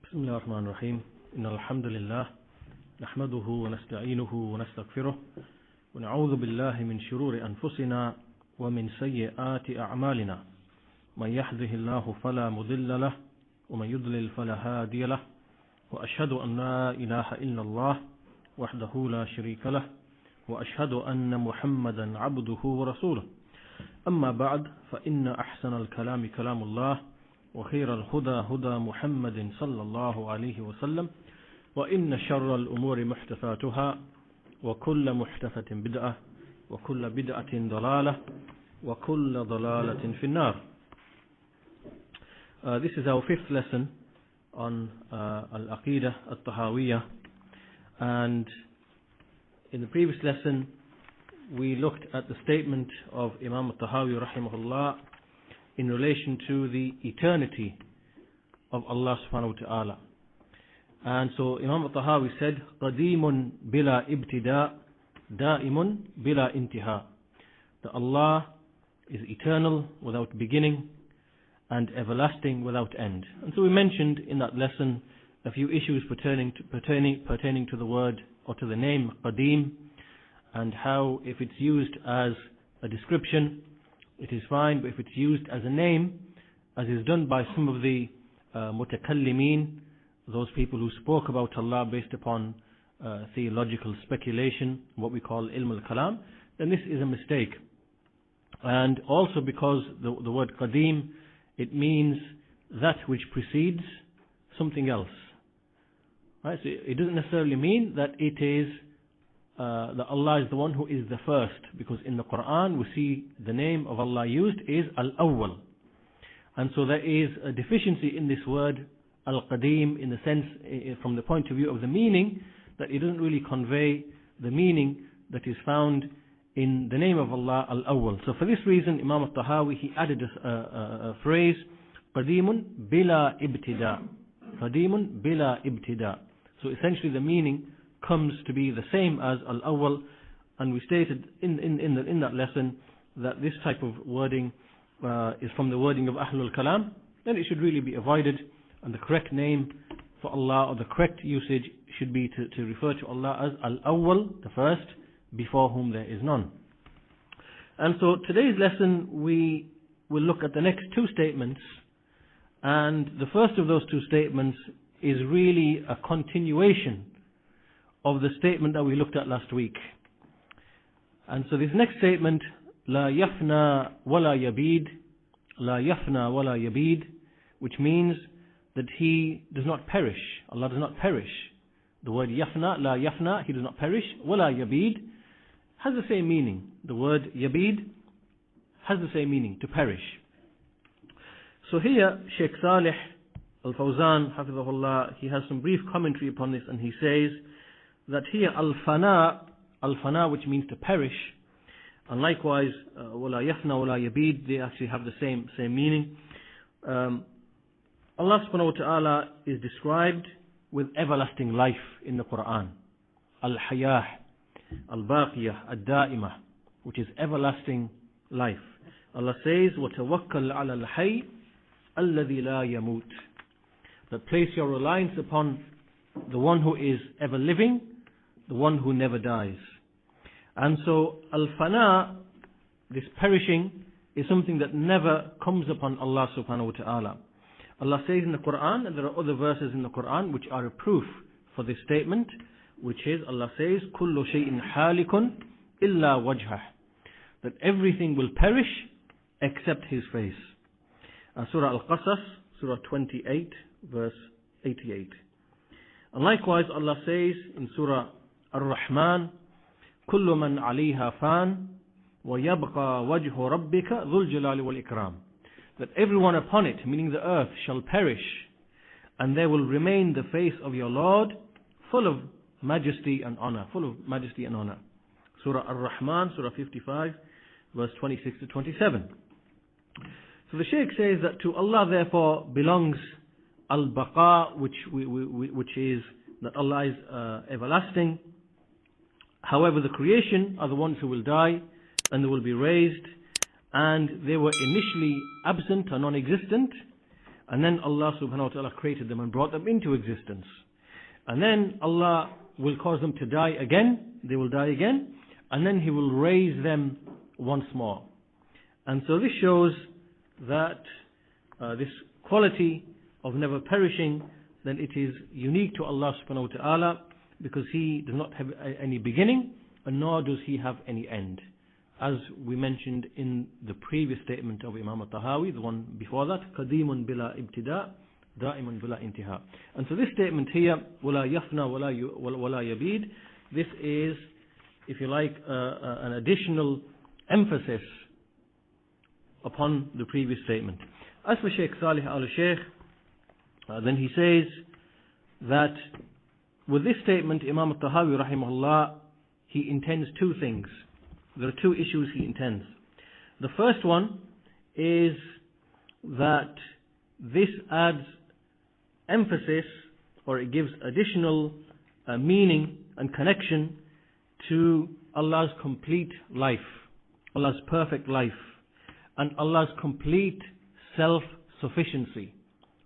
بسم الله الرحمن الرحيم إن الحمد لله نحمده ونستعينه ونستغفره ونعوذ بالله من شرور أنفسنا ومن سيئات أعمالنا من يهده الله فلا مضل له ومن يضلل فلا هادي له وأشهد أن لا إله إلا الله وحده لا شريك له وأشهد أن محمدا عبده ورسوله أما بعد فإن أحسن الكلام كلام الله وخير الهدى هدى محمد صلى الله عليه وسلم وإن شر الأمور محدثاتها وكل محدثة بدعة وكل بدعة ضلالة وكل ضلالة في النار. This is our fifth lesson on Aqeedah AT-tahaawiyyah, and in the previous lesson we looked at the statement of Imam At-Tahaawi rahimahullah in relation to the eternity of Allah subhanahu wa ta'ala. And so Imam At-Tahaawi said, قَدِيمٌ بِلَا إِبْتِدَاء دَائِمٌ بِلَا إِنْتِهَاء, that Allah is eternal without beginning and everlasting without end. And so we mentioned in that lesson a few issues pertaining to the word or to the name Qadim, and how if it's used as a description it is fine, but if it's used as a name, as is done by some of the mutakallimin, those people who spoke about Allah based upon theological speculation, what we call ilm al-kalam, then this is a mistake. And also because the word qadim, it means that which precedes something else. Right? So it doesn't necessarily mean that it is that Allah is the one who is the first, because in the Quran we see the name of Allah used is Al-Awwal, and so there is a deficiency in this word Al-Qadim in the sense, from the point of view of the meaning, that it doesn't really convey the meaning that is found in the name of Allah Al-Awwal. So for this reason Imam At-Tahaawi, he added a phrase, Qadimun bila ibtida, Qadimun bila ibtida. So essentially the meaning comes to be the same as Al-Awwal, and we stated in that lesson that this type of wording is from the wording of Ahlul Kalam, then it should really be avoided, and the correct name for Allah, or the correct usage, should be to refer to Allah as Al-Awwal, the first, before whom there is none. And so today's lesson we will look at the next two statements, and the first of those two statements is really a continuation of the statement that we looked at last week. And so this next statement, La yafna wala yabid, La yafna wala yabid, which means that He does not perish. Allah does not perish. The word yafna, La yafna, He does not perish. Wala yabid has the same meaning. The word yabid has the same meaning, to perish. So here Sheikh Salih Al-Fawzan Hafizahullah, he has some brief commentary upon this, and he says that here al-fana, which means to perish, and likewise wala yafna wala yabid, they actually have the same meaning. Allah subhanahu wa ta'ala is described with everlasting life in the Quran. Al-hayah, al-baqiyah, ad-da'imah, which is everlasting life. Allah says, وَتَوَكَّلْ عَلَى الْحَيِّ الَّذِي لَا يَمُوتُ, that place your reliance upon the one who is ever living, the one who never dies. And so al-fana, this perishing, is something that never comes upon Allah subhanahu wa ta'ala. Allah says in the Quran, and there are other verses in the Quran which are a proof for this statement, which is, Allah says, kullu shay'in halikun illa wajhah, that everything will perish except His face. Surah Al-Qasas, Surah 28, verse 88. And likewise Allah says in Surah Ar-Rahman, كل من عليها فان ويبقى وجه ربك ذو الجلال والإكرام, that everyone upon it, meaning the earth, shall perish, and there will remain the face of your Lord full of majesty and honor. Surah Ar-Rahman, Surah 55, verse 26 to 27. So the Shaykh says that to Allah therefore belongs al-baqa, which is that Allah is everlasting. However, the creation are the ones who will die and they will be raised, and they were initially absent or non-existent, and then Allah subhanahu wa ta'ala created them and brought them into existence. And then Allah will cause them to die again, they will die again, and then He will raise them once more. And so this shows that this quality of never perishing, then it is unique to Allah subhanahu wa ta'ala, because He does not have any beginning, and nor does He have any end. As we mentioned in the previous statement of Imam AT-tahaawiyyah, the one before that, قَدِيمٌ بِلَا إِبْتِدَاءٍ دَائِمٌ بِلَا إِنْتِهَاءٍ. And so this statement here, وَلَا يَفْنَى وَلَا يَبِيدُ, this is, if you like, an additional emphasis upon the previous statement. As for Shaykh Salih al-Shaykh, then he says that with this statement, Imam AT-tahaawiyyah rahimahullah, he intends two things. There are two issues he intends. The first one is that this adds emphasis, or it gives additional meaning and connection to Allah's complete life, Allah's perfect life, and Allah's complete self-sufficiency.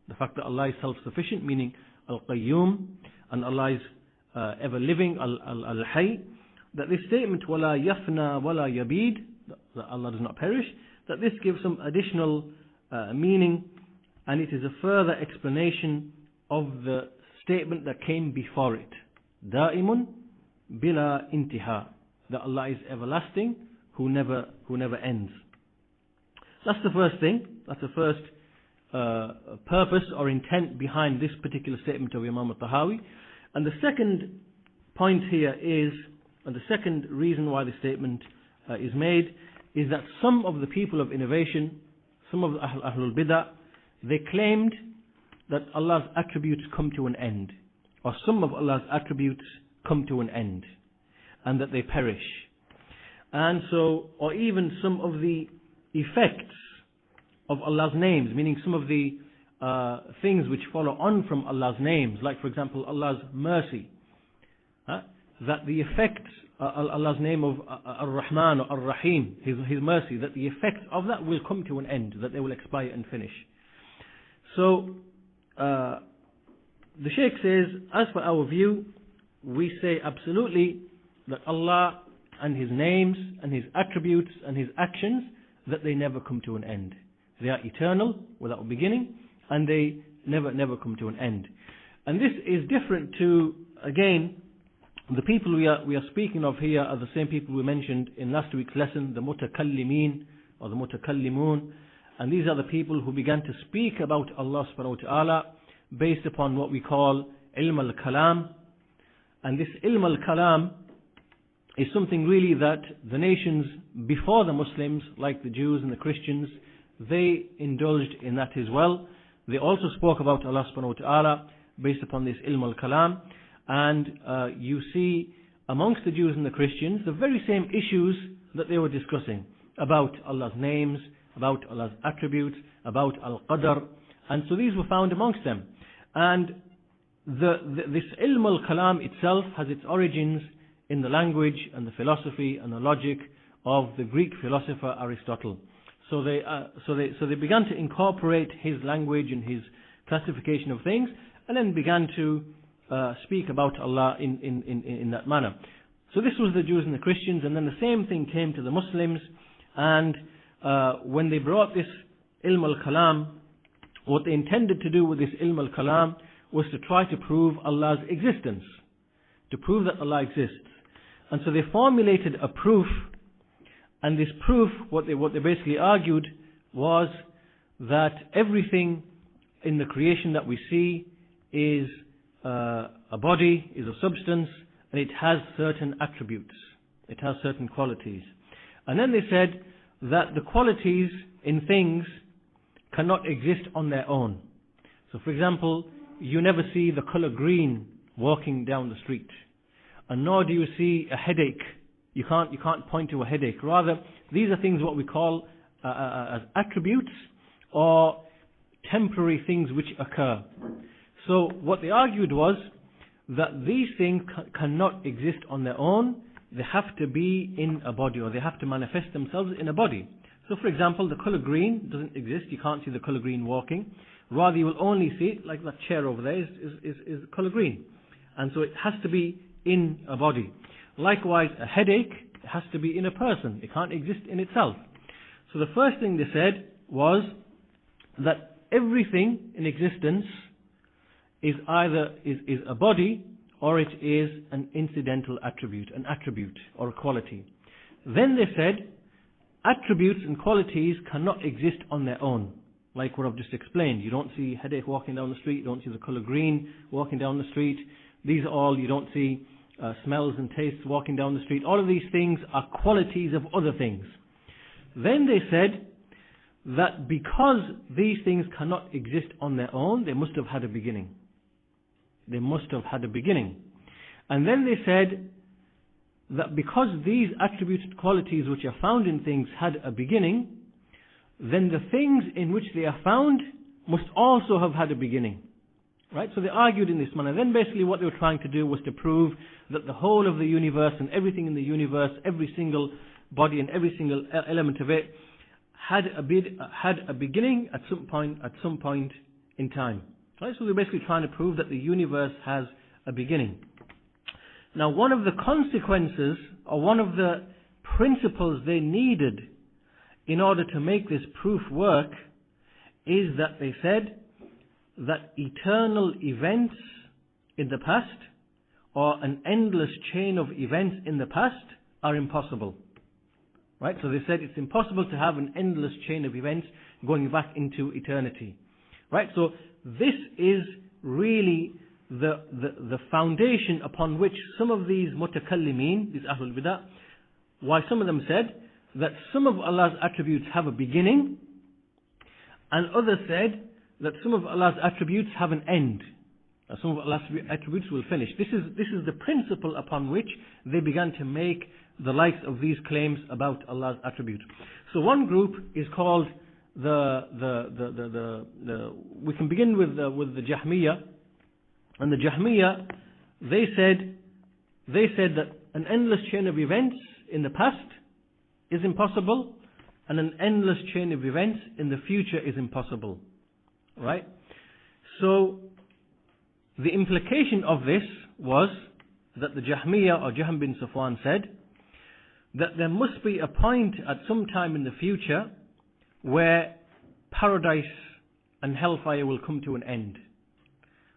The fact that Allah is self-sufficient, meaning Al-Qayyum, and Allah is ever-living, Al-Hayy, that this statement, وَلَا يَفْنَى وَلَا يَبِيدُ, that Allah does not perish, that this gives some additional meaning, and it is a further explanation of the statement that came before it. دَائِمٌ بِلَا إِنْتِهَاءٍ, that Allah is everlasting, who never ends. That's the first thing, that's the first purpose or intent behind this particular statement of Imam AT-tahaawiyyah. And the second point here is, and the second reason why the statement is made, is that some of the people of innovation, some of the Ahlul Bid'ah, they claimed that Allah's attributes come to an end, or some of Allah's attributes come to an end, and that they perish. And so, or even some of the effects of Allah's names, meaning some of the things which follow on from Allah's names, like for example Allah's mercy, that the effects, Allah's name of Ar-Rahman or Ar-Rahim, His mercy, that the effects of that will come to an end, that they will expire and finish. So the Shaykh says, as for our view, we say absolutely that Allah and His names and His attributes and His actions, that they never come to an end. They are eternal, without beginning, and they never come to an end. And this is different to, again, the people we are speaking of here are the same people we mentioned in last week's lesson, the mutakallimin or the mutakallimun. And these are the people who began to speak about Allah subhanahu wa ta'ala based upon what we call ilm al-kalam. And this ilm al-kalam is something really that the nations before the Muslims, like the Jews and the Christians, they indulged in that as well. They also spoke about Allah subhanahu wa ta'ala based upon this ilm al-kalam. And you see amongst the Jews and the Christians the very same issues that they were discussing about Allah's names, about Allah's attributes, about Al-Qadr. And so these were found amongst them. And this ilm al-kalam itself has its origins in the language and the philosophy and the logic of the Greek philosopher Aristotle. So they began to incorporate his language and his classification of things, and then began to speak about Allah in that manner. So this was the Jews and the Christians, and then the same thing came to the Muslims. And when they brought this ilm al-kalam, what they intended to do with this ilm al-kalam was to try to prove Allah's existence, to prove that Allah exists. And so they formulated a proof, and this proof, what they basically argued was that everything in the creation that we see is a body, is a substance, and it has certain attributes, it has certain qualities. And then they said that the qualities in things cannot exist on their own. So for example, you never see the color green walking down the street, and nor do you see a headache. You can't point to a headache. Rather, these are things what we call as attributes or temporary things which occur. So what they argued was that these things cannot exist on their own. They have to be in a body, or they have to manifest themselves in a body. So for example, the color green doesn't exist. You can't see the color green walking. Rather, you will only see it, like that chair over there is colour green. And so it has to be in a body. Likewise, a headache has to be in a person. It can't exist in itself. So the first thing they said was that everything in existence is either is a body or it is an incidental attribute, an attribute or a quality. Then they said attributes and qualities cannot exist on their own. Like what I've just explained. You don't see headache walking down the street, you don't see the colour green walking down the street. These are all, you don't see smells and tastes walking down the street. All of these things are qualities of other things. Then they said that because these things cannot exist on their own, they must have had a beginning. They must have had a beginning. And then they said that because these attributes and qualities which are found in things had a beginning, then the things in which they are found must also have had a beginning. Right? So they argued in this manner. Then basically what they were trying to do was to prove that the whole of the universe and everything in the universe, every single body and every single element of it had a beginning at some point in time. Right? So they're basically trying to prove that the universe has a beginning. Now, one of the consequences, or one of the principles they needed in order to make this proof work, is that they said that eternal events in the past, or an endless chain of events in the past, are impossible. Right? So they said it's impossible to have an endless chain of events going back into eternity. Right? So this is really the foundation upon which some of these mutakallimin, these Ahlul Bidah, why some of them said that some of Allah's attributes have a beginning, and others said that some of Allah's attributes have an end. Some of Allah's attributes will finish. This is the principle upon which they began to make the likes of these claims about Allah's attributes. So one group is called we can begin with the Jahmiyyah, and the Jahmiyyah, they said that an endless chain of events in the past is impossible, and an endless chain of events in the future is impossible. Right? So the implication of this was that the Jahmiyyah, or Jahm bin Safwan, said that there must be a point at some time in the future where paradise and hellfire will come to an end.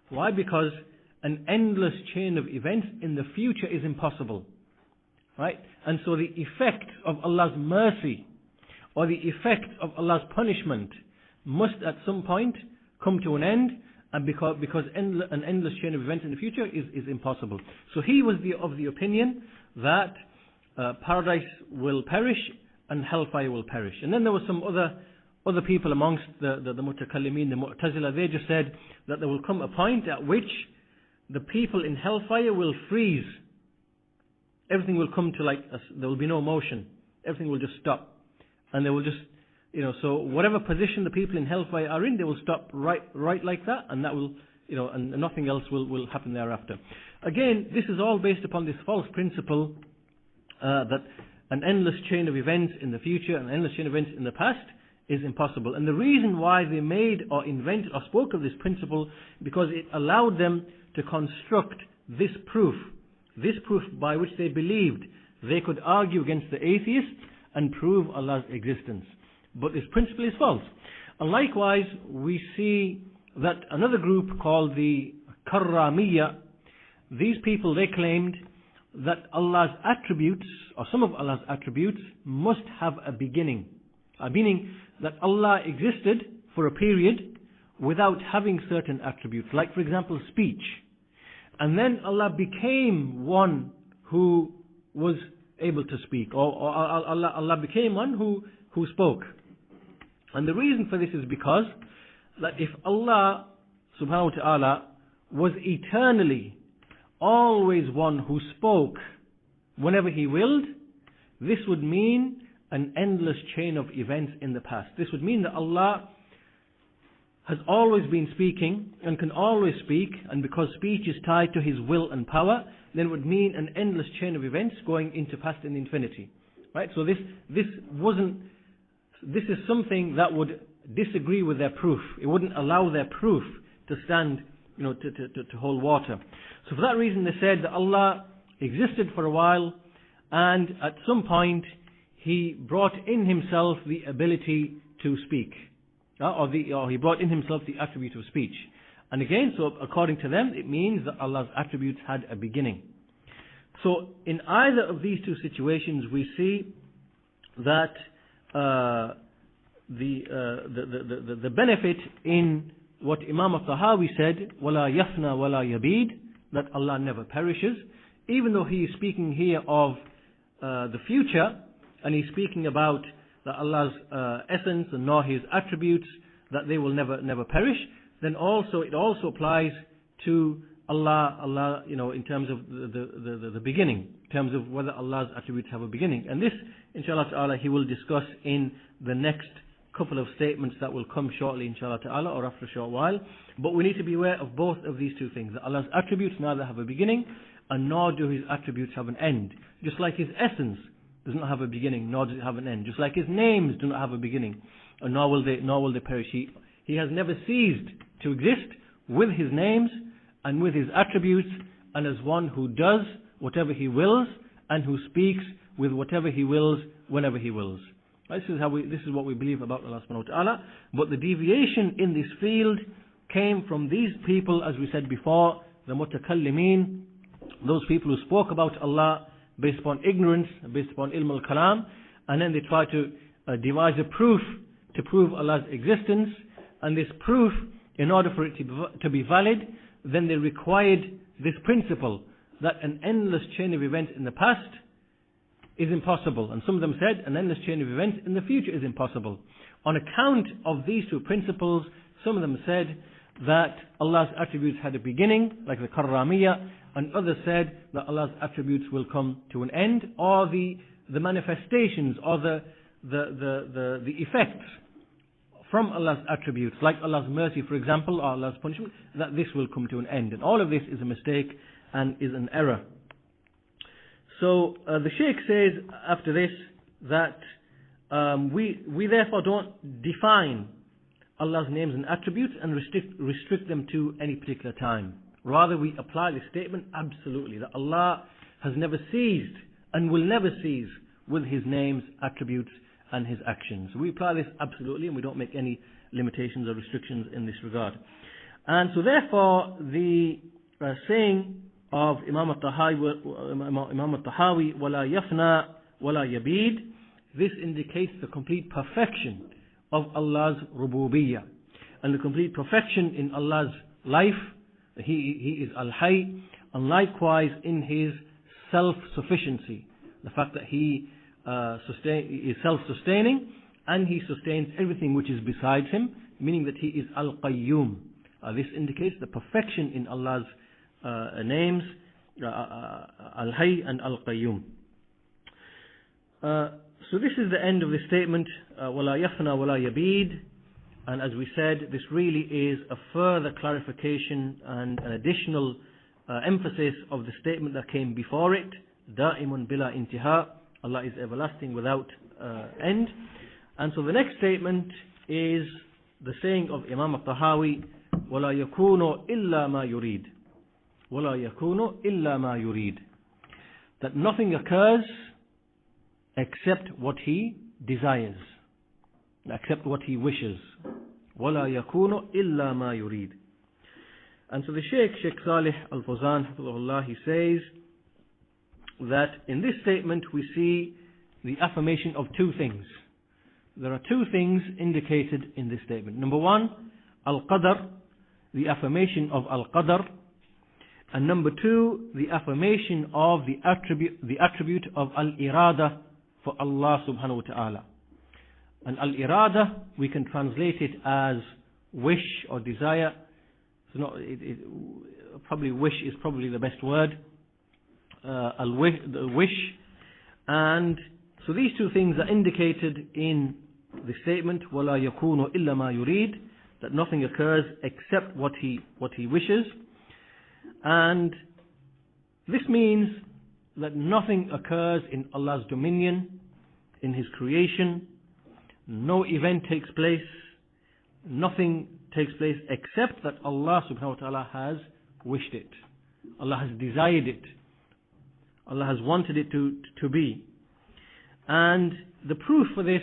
Why? Because an endless chain of events in the future is impossible. Right? And so the effect of Allah's mercy or the effect of Allah's punishment must at some point come to an end, and because an endless chain of events in the future is impossible. So he was of the opinion that paradise will perish and hellfire will perish. And then there were some other people amongst the mutakallimin, the Mu'tazila. They just said that there will come a point at which the people in hellfire will freeze. Everything will come to there will be no motion. Everything will just stop. And they will just, so whatever position the people in hellfire are in, they will stop right like that, and that will, and nothing else will happen thereafter. Again, this is all based upon this false principle that an endless chain of events in the future, an endless chain of events in the past is impossible. And the reason why they made or invented or spoke of this principle, because it allowed them to construct this proof by which they believed they could argue against the atheists and prove Allah's existence. But this principle is false. And likewise, we see that another group called the Karramiyya, these people, they claimed that Allah's attributes, or some of Allah's attributes, must have a beginning. Meaning that Allah existed for a period without having certain attributes, like for example speech. And then Allah became one who was able to speak, or Allah became one who spoke. And the reason for this is because that if Allah subhanahu wa ta'ala was eternally always one who spoke whenever He willed, this would mean an endless chain of events in the past. This would mean that Allah has always been speaking and can always speak, and because speech is tied to His will and power, then it would mean an endless chain of events going into past and infinity. Right? So this is something that would disagree with their proof. It wouldn't allow their proof to stand, to hold water. So for that reason they said that Allah existed for a while, and at some point He brought in Himself the ability to speak, or He brought in Himself the attribute of speech. And again, so according to them, it means that Allah's attributes had a beginning. So in either of these two situations, we see that the benefit in what Imam At-Tahaawi said, وَلَا يَفْنَى وَلَا يَبِيد, that Allah never perishes, even though he is speaking here of the future, and he's speaking about that Allah's essence and nor His attributes, that they will never perish, then it also applies to Allah, in terms of the beginning, in terms of whether Allah's attributes have a beginning. And this, inshallah ta'ala, he will discuss in the next couple of statements that will come shortly, inshallah ta'ala, or after a short while. But we need to be aware of both of these two things, that Allah's attributes neither have a beginning, and nor do His attributes have an end. Just like His essence does not have a beginning, nor does it have an end. Just like His names do not have a beginning, and nor will they perish. He has never ceased to exist with His names and with His attributes, and as one who does whatever He wills, and who speaks with whatever He wills, whenever He wills. This is what we believe about Allah subhanahu wa ta'ala. But the deviation in this field came from these people, as we said before, the mutakallimin, those people who spoke about Allah based upon ignorance, based upon ilm al-kalam, and then they try to devise a proof to prove Allah's existence. And this proof, in order for it to be valid, then they required this principle that an endless chain of events in the past is impossible. And some of them said an endless chain of events in the future is impossible. On account of these two principles, some of them said that Allah's attributes had a beginning, like the Karramiyya, and others said that Allah's attributes will come to an end, or the manifestations, or the effects from Allah's attributes, like Allah's mercy, for example, or Allah's punishment, that this will come to an end. And all of this is a mistake and is an error. So the Shaykh says after this that we therefore don't define Allah's names and attributes and restrict them to any particular time. Rather, we apply this statement absolutely, that Allah has never ceased and will never cease with His names, attributes and His actions. We apply this absolutely, and we don't make any limitations or restrictions in this regard. And so therefore the saying of Imam At-Tahaawi, وَلَا يَفْنَى وَلَا يَبِيد, this indicates the complete perfection of Allah's rububiyyah, and the complete perfection in Allah's life. He is Al-Hayy, and likewise in His self-sufficiency, the fact that He is self-sustaining, and He sustains everything which is besides Him, meaning that He is Al-Qayyum. This indicates the perfection in Allah's names, Al-Hayy and Al-Qayyum. So this is the end of the statement, وَلَا يَفْنَى وَلَا يَبِيد. And as we said, this really is a further clarification and an additional emphasis of the statement that came before it, دَائِمٌ بِلَا إِنْتِهَاء, Allah is everlasting without end. And so the next statement is the saying of Imam At-Tahaawi, وَلَا يَكُونُ إِلَّا مَا يُرِيدُ, وَلَا يَكُونُ إِلَّا مَا يُرِيدُ, that nothing occurs except what He desires, except what He wishes. وَلَا يَكُونُ إِلَّا مَا يُرِيدُ. And so the Sheikh Salih Al-Fawzan, hafidhahullah, he says that in this statement we see the affirmation of two things. There are two things indicated in this statement. Number one, Al-Qadr, the affirmation of Al-Qadr. And number two, the affirmation of the attribute of Al-Irada for Allah subhanahu wa ta'ala. And Al-Irada, we can translate it as wish or desire. Probably wish is probably the best word. The wish. And so these two things are indicated in the statement, وَلَا يَكُونُ إِلَّا مَا يُرِيدُ, that nothing occurs except what he wishes. And this means that nothing occurs in Allah's dominion, in His creation. No event takes place nothing takes place except that Allah subhanahu wa ta'ala has wished it. Allah has desired it. Allah has wanted it to be. And the proof for this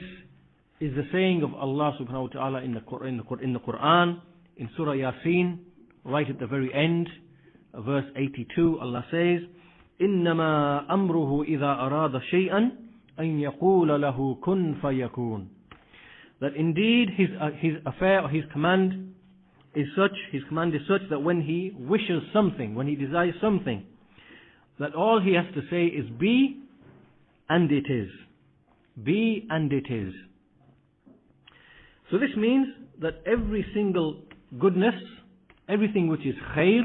is the saying of Allah subhanahu wa ta'ala in the Quran, in Surah Yasin, right at the very end, verse 82, Allah says, إِنَّمَا أَمْرُهُ إِذَا أَرَادَ شَيْئًا أَن يَقُولَ لَهُ كُن فَيَكُونَ. That indeed his affair or his command is such that when he wishes something, when he desires something, that all he has to say is be, and it is. Be, and it is. So this means that every single goodness, everything which is khair,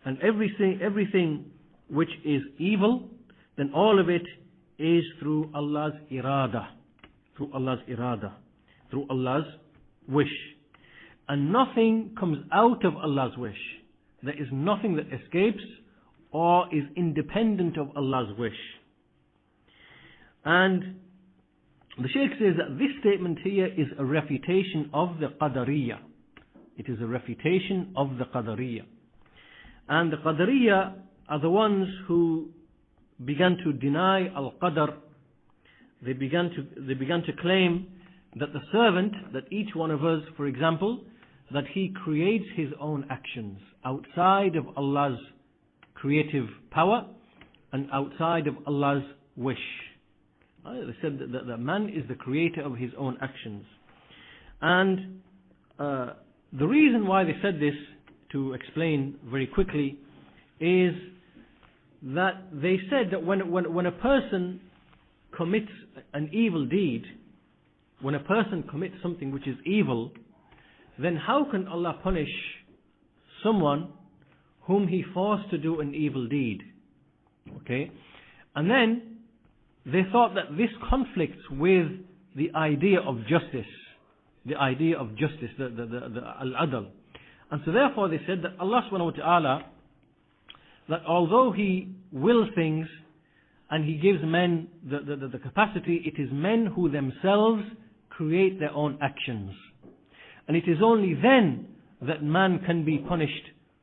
and everything which is evil, then all of it is through Allah's irada, through Allah's wish. And nothing comes out of Allah's wish. There is nothing that escapes or is independent of Allah's wish. And the Shaykh says that this statement here is a refutation of the Qadariyah. It is a refutation of the Qadariyah. And the Qadariyah are the ones who began to deny Al-Qadr. They began to claim that the servant, that each one of us, for example, that he creates his own actions outside of Allah's creative power and outside of Allah's wish. They said that man is the creator of his own actions. And the reason why they said this, to explain very quickly, is that they said that when a person commits an evil deed, when a person commits something which is evil, then how can Allah punish someone whom he forced to do an evil deed? Okay? And then they thought that this conflicts with the idea of justice, the al-adl. And so therefore they said that Allah subhanahu wa ta'ala, that although He wills things and He gives men the capacity, it is men who themselves create their own actions. And it is only then that man can be punished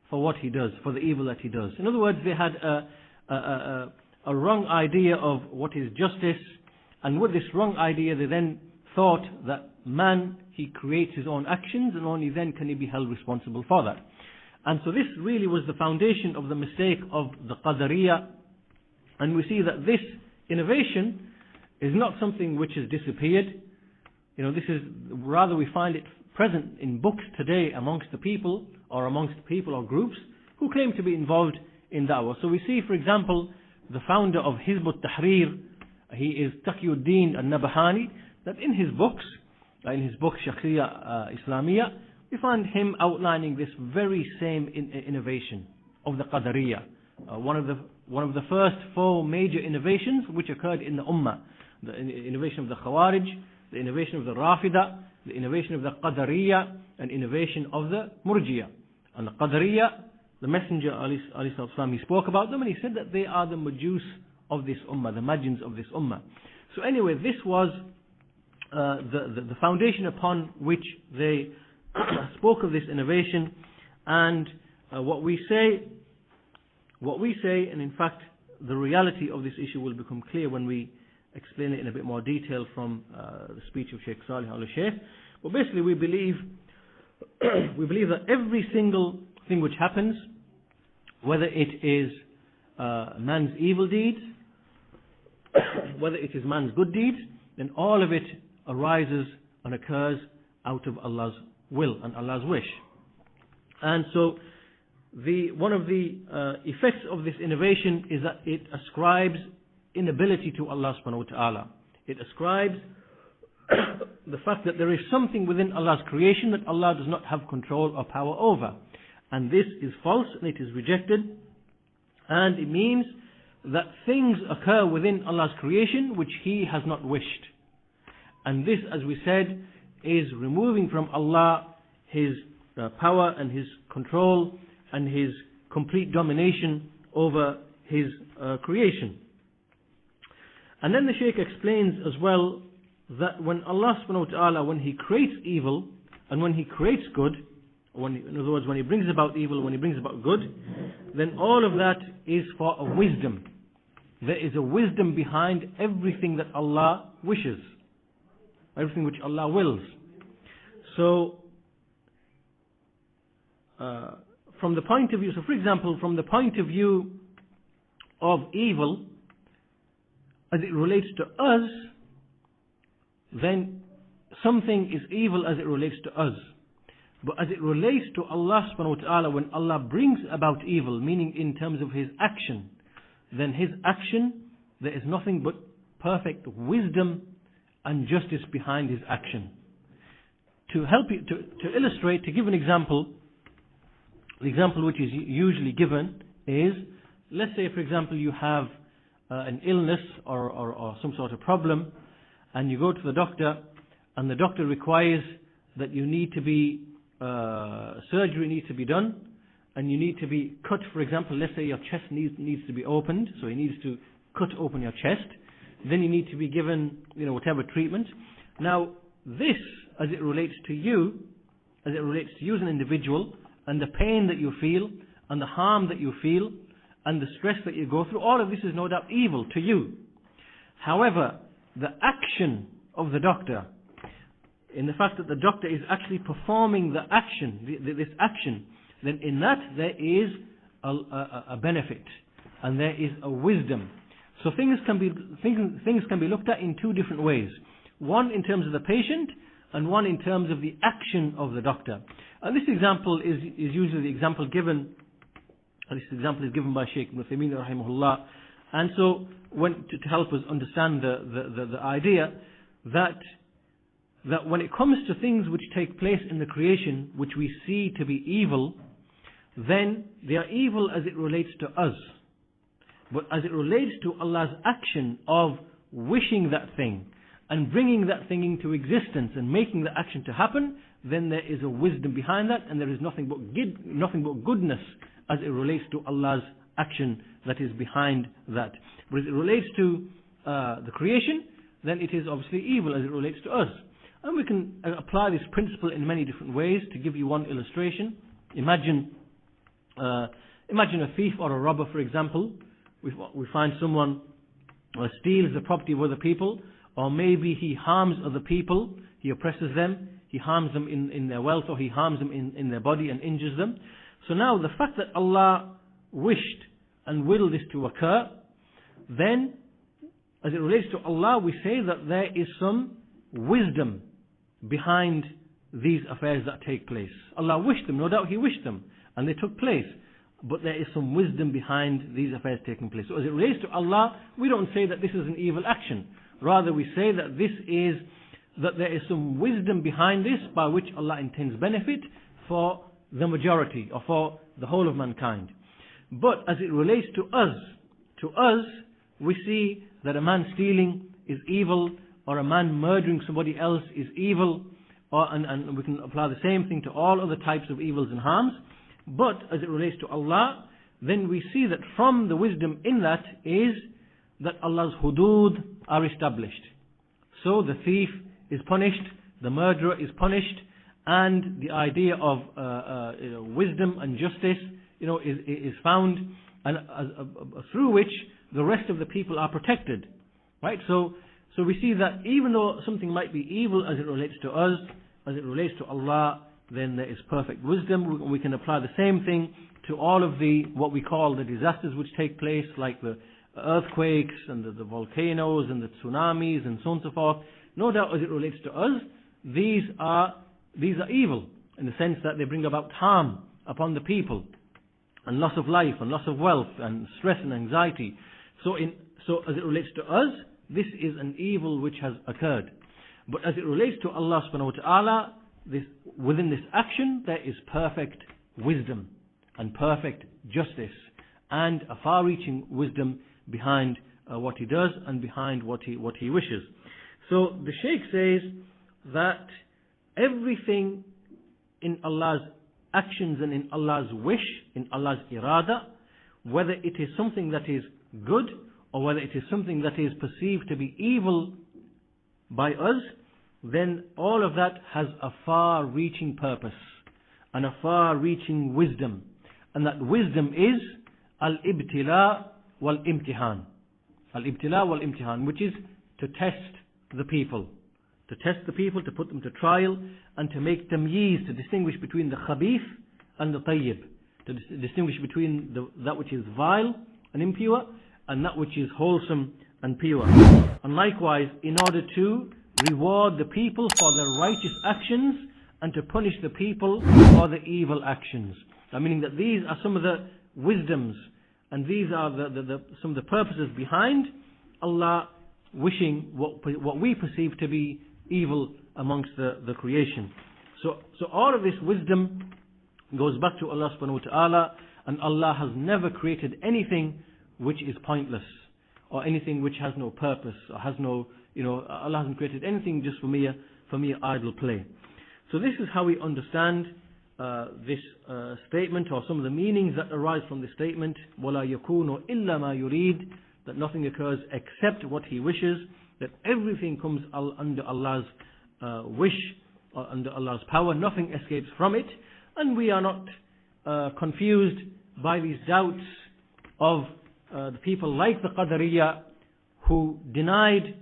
for what he does, for the evil that he does. In other words, they had a wrong idea of what is justice, and with this wrong idea they then thought that man, he creates his own actions and only then can he be held responsible for that. And so this really was the foundation of the mistake of the Qadariyah. And we see that this innovation is not something which has disappeared. This is, rather we find it present in books today amongst the people or groups who claim to be involved in da'wah. So we see, for example, the founder of Hizb ut-Tahrir, he is Taqiyuddin al-Nabahani, that in his book Shakhsiyya Islamiyya, we find him outlining this very same innovation of the Qadariyah. One of the first four major innovations which occurred in the Ummah. The innovation of the Khawarij, the innovation of the Rafida, the innovation of the Qadariyah, and innovation of the Murjiyah. And the Qadariyah, the Messenger ﷺ, he spoke about them and he said that they are the Majus of this Ummah, the Majins of this Ummah. So anyway, this was the foundation upon which they spoke of this innovation. And what we say, and in fact the reality of this issue will become clear when we explain it in a bit more detail from the speech of Sheikh Salih al-Sheikh. But basically we believe that every single thing which happens, whether it is man's evil deeds, whether it is man's good deeds, then all of it arises and occurs out of Allah's will and Allah's wish. And so one of the effects of this innovation is that it ascribes inability to Allah subhanahu wa ta'ala. It ascribes the fact that there is something within Allah's creation that Allah does not have control or power over. And this is false and it is rejected. And it means that things occur within Allah's creation which He has not wished. And this, as we said, is removing from Allah His power and His control and His complete domination over His creation. And then the Shaykh explains as well that when Allah subhanahu wa ta'ala, when He creates evil and when He creates good, in other words, when He brings about evil, when He brings about good, then all of that is for a wisdom. There is a wisdom behind everything that Allah wishes, everything which Allah wills. So, from the point of view, so for example, from the point of view of evil, as it relates to us, then something is evil as it relates to us. But as it relates to Allah subhanahu wa ta'ala, when Allah brings about evil, meaning in terms of His action, then His action, there is nothing but perfect wisdom and justice behind His action. To help you, to illustrate, to give an example, the example which is usually given is, let's say for example you have an illness or some sort of problem, and you go to the doctor, and the doctor requires that you need to be, surgery needs to be done, and you need to be cut, for example, let's say your chest needs to be opened, so he needs to cut open your chest, then you need to be given, whatever treatment. Now, this, as it relates to you, as it relates to you as an individual, and the pain that you feel, and the harm that you feel, and the stress that you go through, all of this is no doubt evil to you. However, the action of the doctor, in the fact that the doctor is actually performing the action, this action, then in that there is a benefit, and there is a wisdom. So things can be looked at in two different ways. One in terms of the patient, and one in terms of the action of the doctor. And this example is usually the example given. This example is given by Shaykh Ibn Uthaymeen rahimahullah. And so, to help us understand the idea that when it comes to things which take place in the creation, which we see to be evil, then they are evil as it relates to us. But as it relates to Allah's action of wishing that thing, and bringing that thing into existence and making the action to happen, then there is a wisdom behind that, and there is nothing but goodness as it relates to Allah's action that is behind that. But as it relates to the creation, then it is obviously evil as it relates to us. And we can apply this principle in many different ways. To give you one illustration, imagine a thief or a robber, for example. We find someone steals the property of other people, or maybe he harms other people, he oppresses them, he harms them in their wealth, or he harms them in their body and injures them. So now the fact that Allah wished and willed this to occur, then as it relates to Allah, we say that there is some wisdom behind these affairs that take place. Allah wished them, no doubt He wished them, and they took place. But there is some wisdom behind these affairs taking place. So as it relates to Allah, we don't say that this is an evil action. Rather, we say that that there is some wisdom behind this by which Allah intends benefit for the majority, or for the whole of mankind. But as it relates to us, we see that a man stealing is evil, or a man murdering somebody else is evil, and we can apply the same thing to all other types of evils and harms. But as it relates to Allah, then we see that from the wisdom in that is that Allah's hudud are established. So the thief is punished, the murderer is punished, and the idea of wisdom and justice, is found, and through which the rest of the people are protected, right? So we see that even though something might be evil as it relates to us, as it relates to Allah, then there is perfect wisdom. We can apply the same thing to all of what we call the disasters which take place, like the earthquakes and the volcanoes and the tsunamis and so on and so forth. No doubt, as it relates to us, these are evil in the sense that they bring about harm upon the people, and loss of life and loss of wealth and stress and anxiety. So as it relates to us, this is an evil which has occurred. But as it relates to Allah subhanahu wa ta'ala, within this action there is perfect wisdom and perfect justice, and a far-reaching wisdom behind what He does and behind what He wishes. So the Shaykh says that everything in Allah's actions and in Allah's wish, in Allah's irada, whether it is something that is good or whether it is something that is perceived to be evil by us, then all of that has a far-reaching purpose and a far-reaching wisdom. And that wisdom is al-ibtila wal-imtihan. Al-ibtila wal-imtihan, which is to test the people. To test the people, to put them to trial, and to make tamyiz, to distinguish between the khabith and the tayyib. To distinguish between that which is vile and impure, and that which is wholesome and pure. And likewise, in order to reward the people for their righteous actions, and to punish the people for the evil actions. Meaning that these are some of the wisdoms, and these are some of the purposes behind Allah wishing what we perceive to be evil amongst the creation. So all of this wisdom goes back to Allah subhanahu wa ta'ala, and Allah has never created anything which is pointless, or anything which has no purpose, or has no, Allah hasn't created anything just for mere idle play. So this is how we understand this statement, or some of the meanings that arise from this statement, وَلَا يَكُونُ إِلَّا مَا يُرِيدُ, that nothing occurs except what He wishes, that everything comes under Allah's wish, or under Allah's power, nothing escapes from it, and we are not confused by these doubts of the people like the Qadariyah, who denied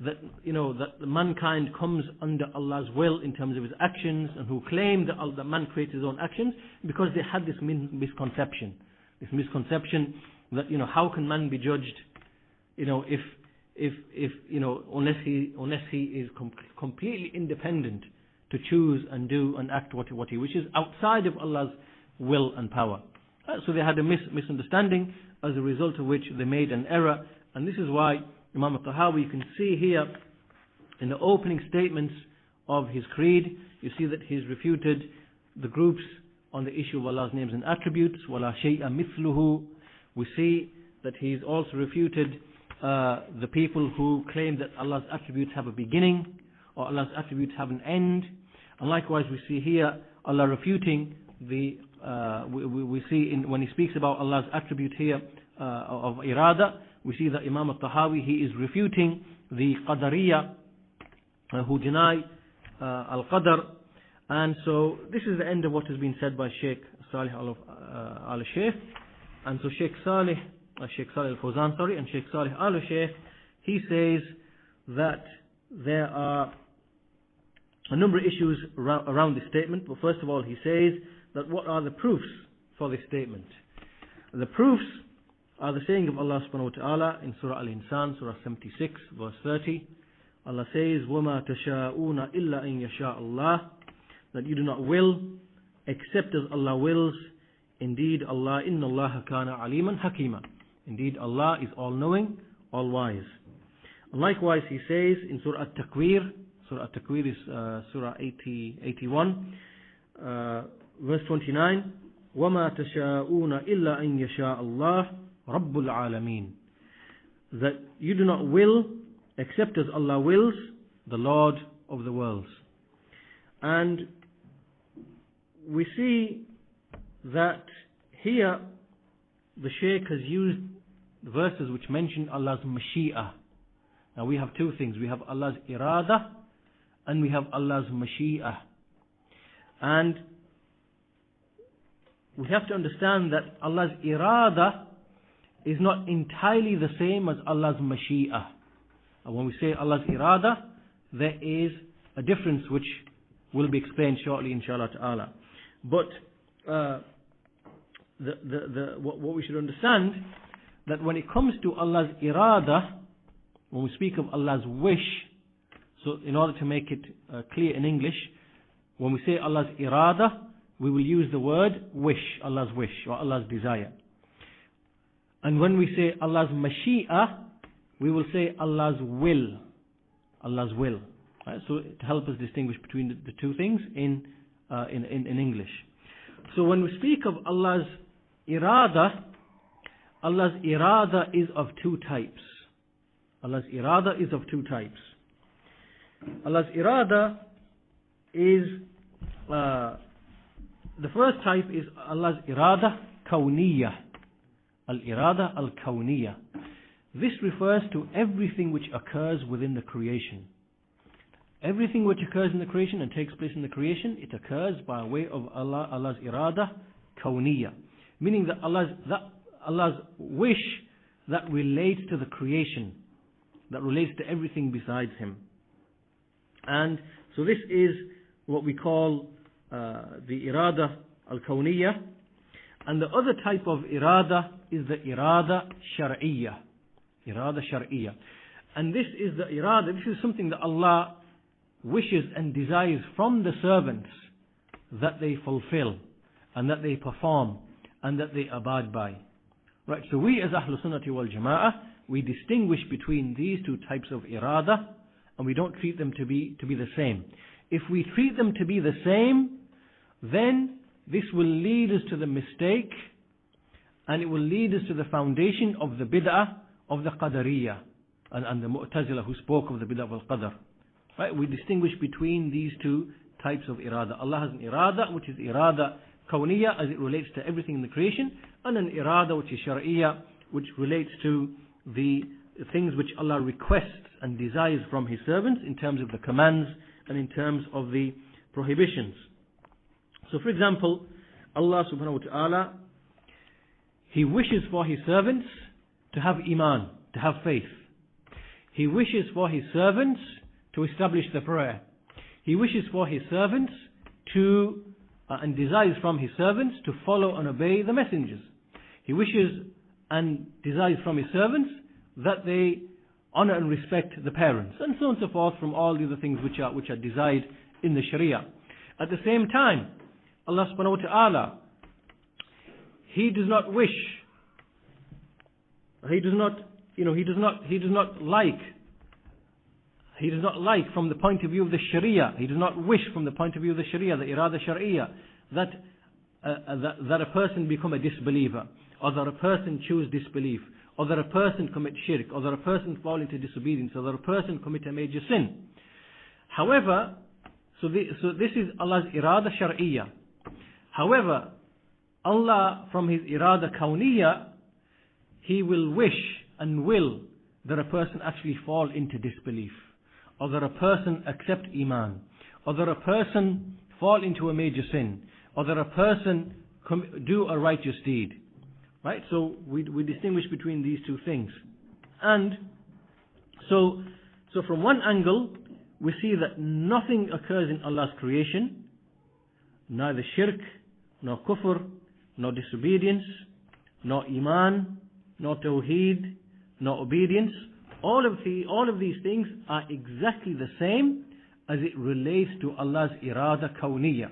that that mankind comes under Allah's will in terms of his actions, and who claimed that man creates his own actions, because they had this misconception that how can man be judged if unless he is completely independent to choose and do and act what he wishes outside of Allah's will and power. So they had a misunderstanding, as a result of which they made an error. And this is why Imam At-Tahaawi, you can see here in the opening statements of his creed, you see that he's refuted the groups on the issue of Allah's names and attributes, وَلَا شَيْءَ مِثْلُهُ. We see that he's also refuted the people who claim that Allah's attributes have a beginning, or Allah's attributes have an end. And likewise we see here Allah refuting we see when he speaks about Allah's attribute here of irada, we see that Imam At-Tahaawi, he is refuting the Qadariyah who deny Al-Qadr. And so this is the end of what has been said by Sheikh Salih Al-Sheikh. And so Sheikh Salih Al-Fawzan, and Sheikh Salih Al-Sheikh, he says that there are a number of issues around this statement. But first of all, he says that what are the proofs for this statement? The proofs are the saying of Allah subhanahu wa ta'ala in Surah Al-Insan, Surah 76, verse 30. Allah says, وَمَا تَشَاءُونَ إِلَّا أَن يَشَاءَ اللَّهُ, that you do not will except as Allah wills. Indeed Allah, إِنَّ اللَّهَ كَانَ عَلِيمًا حَكِيمًا. Indeed Allah is all-knowing, all-wise. And likewise he says in Surah At-Takwir, Surah At-Takwir is Surah 81, verse 29, وَمَا تَشَاءُونَ إِلَّا أَن يَشَاءَ اللَّهُ رَبُّ الْعَالَمِينَ, that you do not will except as Allah wills, the Lord of the worlds. And we see that here the Shaykh has used verses which mention Allah's Mashi'ah. Now we have two things. We have Allah's Irada and we have Allah's Mashi'ah. And we have to understand that Allah's Irada is not entirely the same as Allah's Mashi'ah. And when we say Allah's Irada, there is a difference which will be explained shortly, inshallah ta'ala. But what we should understand, that when it comes to Allah's Irada, when we speak of Allah's wish, so in order to make it clear in English, when we say Allah's Irada, we will use the word wish, Allah's wish, or Allah's desire. And when we say Allah's Mashi'ah, we will say Allah's will. Allah's will. Right? So to help us distinguish between the two things in English. So when we speak of Allah's Irada is of two types. Allah's Irada is of two types. Allah's Irada is, the first type is Allah's Irada Kawniyah. Al-Irada Al-Kawniyah. This refers to everything which occurs within the creation. Everything which occurs in the creation and takes place in the creation, it occurs by way of Allah's irada kawniyya, meaning that Allah's wish that relates to the creation, that relates to everything besides Him. And so this is what we call the irada al-kawniyya. And the other type of irada is the irada shar'iyya. Irada shar'iyya. And this is the irada, this is something that Allah wishes and desires from the servants that they fulfill and that they perform and that they abide by. Right, so we as Ahlul Sunnati wal Jama'ah, we distinguish between these two types of irada, and we don't treat them to be the same. If we treat them to be the same, then this will lead us to the mistake, and it will lead us to the foundation of the bid'ah of the Qadariyah and the Mu'tazila who spoke of the bid'ah of al-Qadr. Right? We distinguish between these two types of irada. Allah has an irada which is irada kawniyya as it relates to everything in the creation, and an irada which is shar'iyya which relates to the things which Allah requests and desires from His servants in terms of the commands and in terms of the prohibitions. So for example, Allah subhanahu wa ta'ala, He wishes for His servants to have iman, to have faith. He wishes for His servants to establish the prayer. He wishes for His servants to, and desires from His servants to follow and obey the messengers. He wishes and desires from His servants that they honor and respect the parents, and so on and so forth, from all the other things which are desired in the Sharia. At the same time, Allah subhanahu wa ta'ala, He does not wish, He does not like from the point of view of the Sharia, He does not wish from the point of view of the Sharia, the irada shar'iyya, that a person become a disbeliever, or that a person choose disbelief, or that a person commit shirk, or that a person fall into disobedience, or that a person commit a major sin. However, so this is Allah's irada shar'iyya. However, Allah from His irada kawniyya, He will wish and will that a person actually fall into disbelief, or that a person accept iman, or that a person fall into a major sin, or that a person do a righteous deed. Right? So we distinguish between these two things. And so from one angle, we see that nothing occurs in Allah's creation, neither shirk, nor kufr, nor disobedience, nor iman, nor tawheed, nor obedience. All of these things are exactly the same as it relates to Allah's irada kawniyya.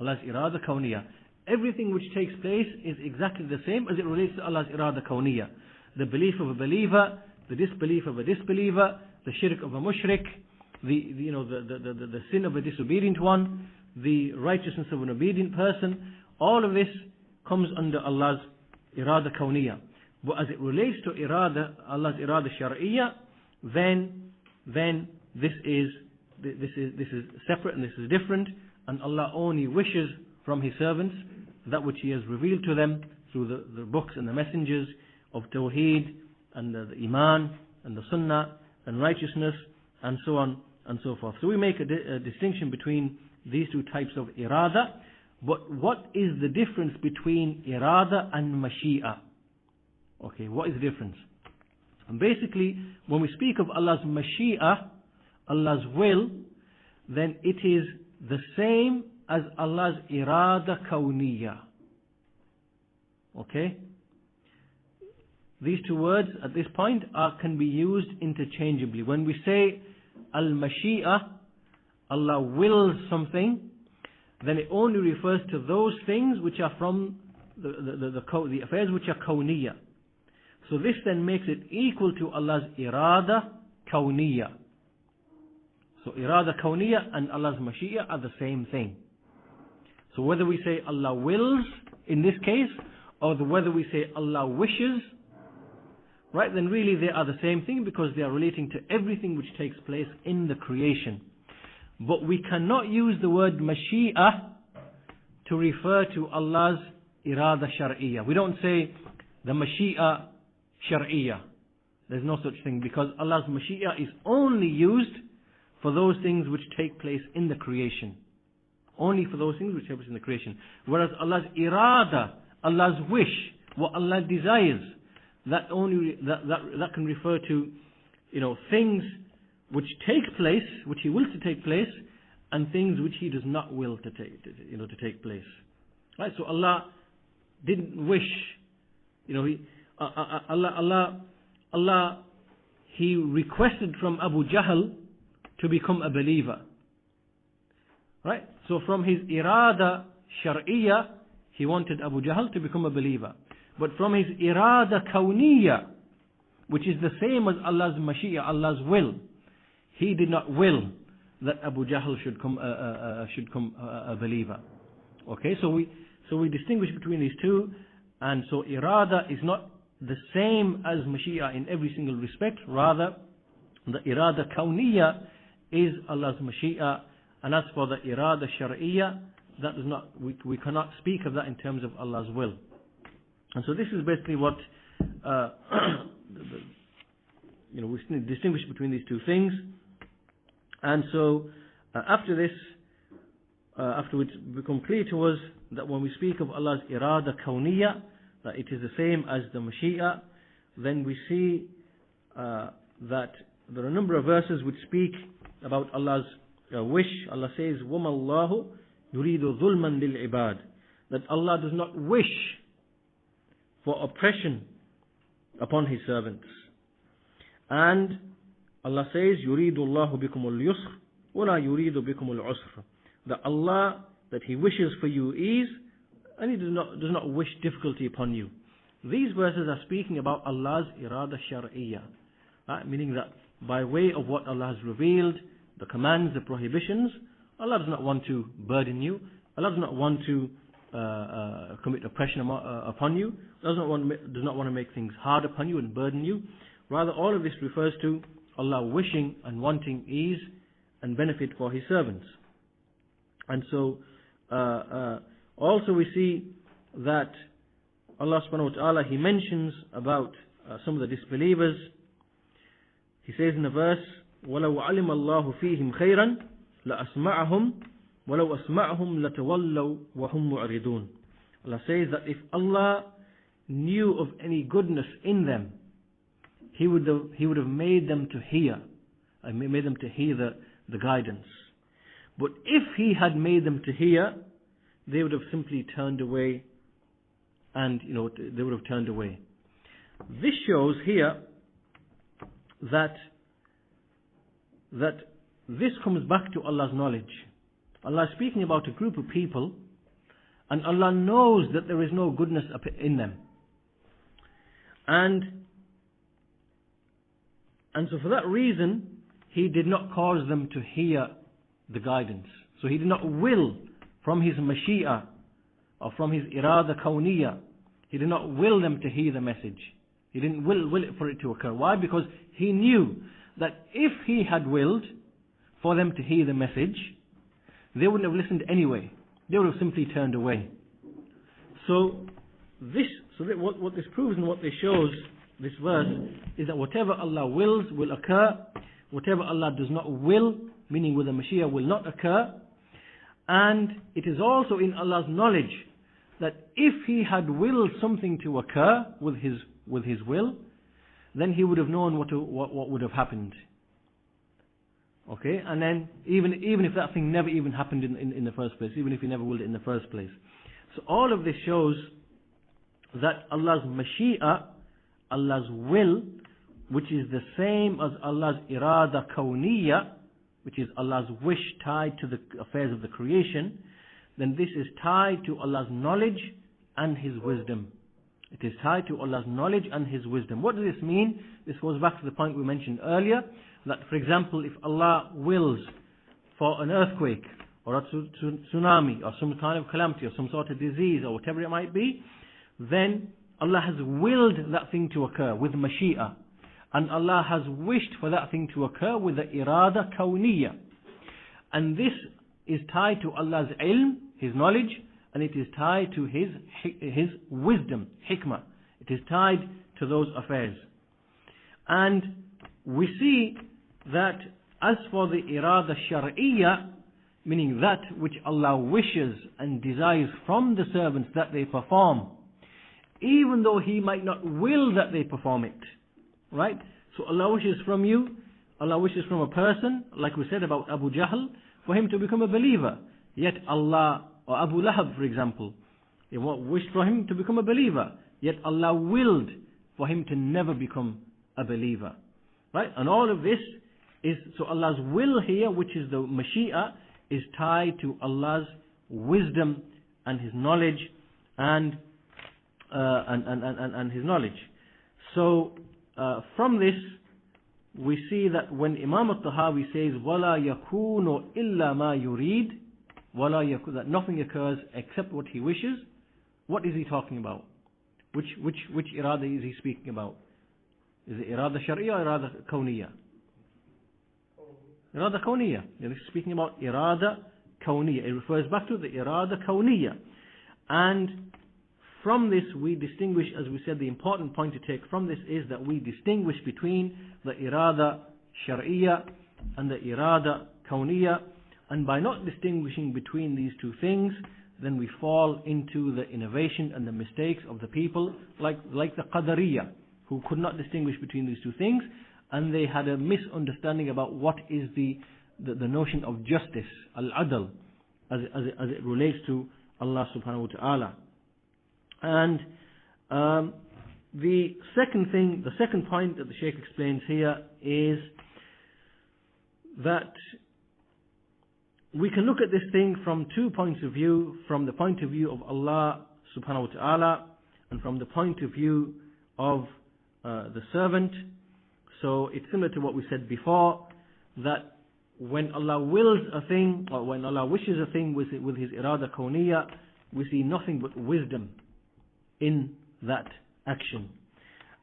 Allah's irada kawniyya. Everything which takes place is exactly the same as it relates to Allah's irada kawniyya. The belief of a believer, the disbelief of a disbeliever, the shirk of a mushrik, the sin of a disobedient one, the righteousness of an obedient person, all of this comes under Allah's irada kawniyya. But as it relates to Allah's irada shar'iyya, then this is separate and this is different, and Allah only wishes from His servants that which He has revealed to them through the books and the messengers of Tawheed and the Iman and the Sunnah and righteousness and so on and so forth. So we make a distinction between these two types of irada. But what is the difference between irada and mashi'a? Okay, what is the difference? And basically, when we speak of Allah's mashi'a, Allah's will, then it is the same as Allah's irada kawniyya. Okay? These two words at this point can be used interchangeably. When we say al-mashi'a, Allah wills something, then it only refers to those things which are from the affairs which are kawniyya. So this then makes it equal to Allah's irada kawniyya. So irada kawniyya and Allah's mashi'a are the same thing. So whether we say Allah wills in this case, or whether we say Allah wishes, right, then really they are the same thing because they are relating to everything which takes place in the creation. But we cannot use the word mashi'a to refer to Allah's irada shar'iyya. We don't say the mashi'a shar'iyya. There's no such thing, because Allah's mashi'a is only used for those things which take place in the creation. Only for those things which take place in the creation. Whereas Allah's irada, Allah's wish, what Allah desires, that can refer to, things which take place, which He wills to take place, and things which He does not will to take place. Right? So Allah didn't wish, Allah He requested from Abu Jahl to become a believer. Right? So from His irada shar'iyya, He wanted Abu Jahl to become a believer. But from His irada kawniyya, which is the same as Allah's mashi'a, Allah's will, He did not will that Abu Jahl should come a believer. Okay, so we distinguish between these two, and so irada is not the same as mashi'a in every single respect. Rather, the irada kawniyya is Allah's mashi'a, and as for the irada shar'iyya, that is not, we cannot speak of that in terms of Allah's will. And so this is basically what we distinguish between these two things. And so after this, after it's become clear to us that when we speak of Allah's irada kawniyya, that it is the same as the mashi'a, then we see that there are a number of verses which speak about Allah's wish. Allah says, وَمَا اللَّهُ يُرِيدُ ظُلْمًا لِلْعِبَادِ, that Allah does not wish for oppression upon His servants. And Allah says, يُرِيدُ اللَّهُ بِكُمُ الْيُسْرَ وَلَا يُرِيدُ بِكُمُ الْعُسْرَ, that Allah, that He wishes for you ease, and He does not wish difficulty upon you. These verses are speaking about Allah's irada shar'iyya, meaning that by way of what Allah has revealed, the commands, the prohibitions, Allah does not want to burden you. Allah does not want to commit oppression upon you. Does not want to make things hard upon you and burden you. Rather, all of this refers to Allah wishing and wanting ease and benefit for His servants. And so also we see that Allah subhanahu wa ta'ala, He mentions about some of the disbelievers. He says in the verse, وَلَوْ عَلِمَ اللَّهُ فِيهِمْ خَيْرًا لَأَسْمَعَهُمْ وَلَوْ أَسْمَعَهُمْ لَتَوَلَّوْا وَهُمْ مُعْرِضُونَ. Allah says that if Allah knew of any goodness in them, He would have made them to hear, made them to hear the guidance. But if He had made them to hear, they would have simply turned away, and they would have turned away. This shows here that this comes back to Allah's knowledge. Allah is speaking about a group of people, and Allah knows that there is no goodness in them. And so for that reason, He did not cause them to hear the guidance. So He did not will from His mashi'a, or from His irada kawniyya, He did not will them to hear the message. He didn't will it for it to occur. Why? Because He knew that if He had willed for them to hear the message, they wouldn't have listened anyway. They would have simply turned away. So what this proves and what this shows, this verse, is that whatever Allah wills will occur. Whatever Allah does not will, meaning with the Mashiach, will not occur. And it is also in Allah's knowledge that if He had willed something to occur with His will, then He would have known what would have happened. Okay, and then even if that thing never even happened in the first place, even if He never willed it in the first place. So all of this shows that Allah's mashi'a, Allah's will, which is the same as Allah's irada kawniyya, which is Allah's wish tied to the affairs of the creation, then this is tied to Allah's knowledge and His wisdom. It is tied to Allah's knowledge and His wisdom. What does this mean? This goes back to the point we mentioned earlier, that for example, if Allah wills for an earthquake or a tsunami or some kind of calamity or some sort of disease or whatever it might be, then Allah has willed that thing to occur with mashi'a. And Allah has wished for that thing to occur with the irada kawniyya. And this is tied to Allah's ilm, His knowledge, and it is tied to His wisdom, hikmah. It is tied to those affairs. And we see that as for the irada shar'iyya, meaning that which Allah wishes and desires from the servants that they perform, even though He might not will that they perform it, right? So Allah wishes from you, Allah wishes from a person, like we said about Abu Jahl, for him to become a believer. Yet Allah, or Abu Lahab for example, He wished for him to become a believer, yet Allah willed for him to never become a believer, right? And all of this is, so Allah's will here, which is the Mashi'a, is tied to Allah's wisdom and His knowledge and His knowledge. So from this we see that when Imam At-Tahaawi says وَلَا يَكُونُ إِلَّا مَا يُرِيد, that nothing occurs except what he wishes, what is he talking about? Which irada is he speaking about? Is it irada shar'iyya or irada kawniyya? Irada kawniyya. He's speaking about irada kawniyya. It refers back to the irada kawniyya. And from this we distinguish, as we said, the important point to take from this is that we distinguish between the irada shar'iyya and the irada kawniyya. And by not distinguishing between these two things, then we fall into the innovation and the mistakes of the people like the Qadariyya, who could not distinguish between these two things, and they had a misunderstanding about what is the notion of justice, al-adl, as it relates to Allah subhanahu wa ta'ala. And the second point that the Shaykh explains here is that we can look at this thing from 2 points of view, from the point of view of Allah subhanahu wa ta'ala and from the point of view of the servant. So it's similar to what we said before, that when Allah wills a thing, or when Allah wishes a thing with His irada kawniyya, we see nothing but wisdom in that action.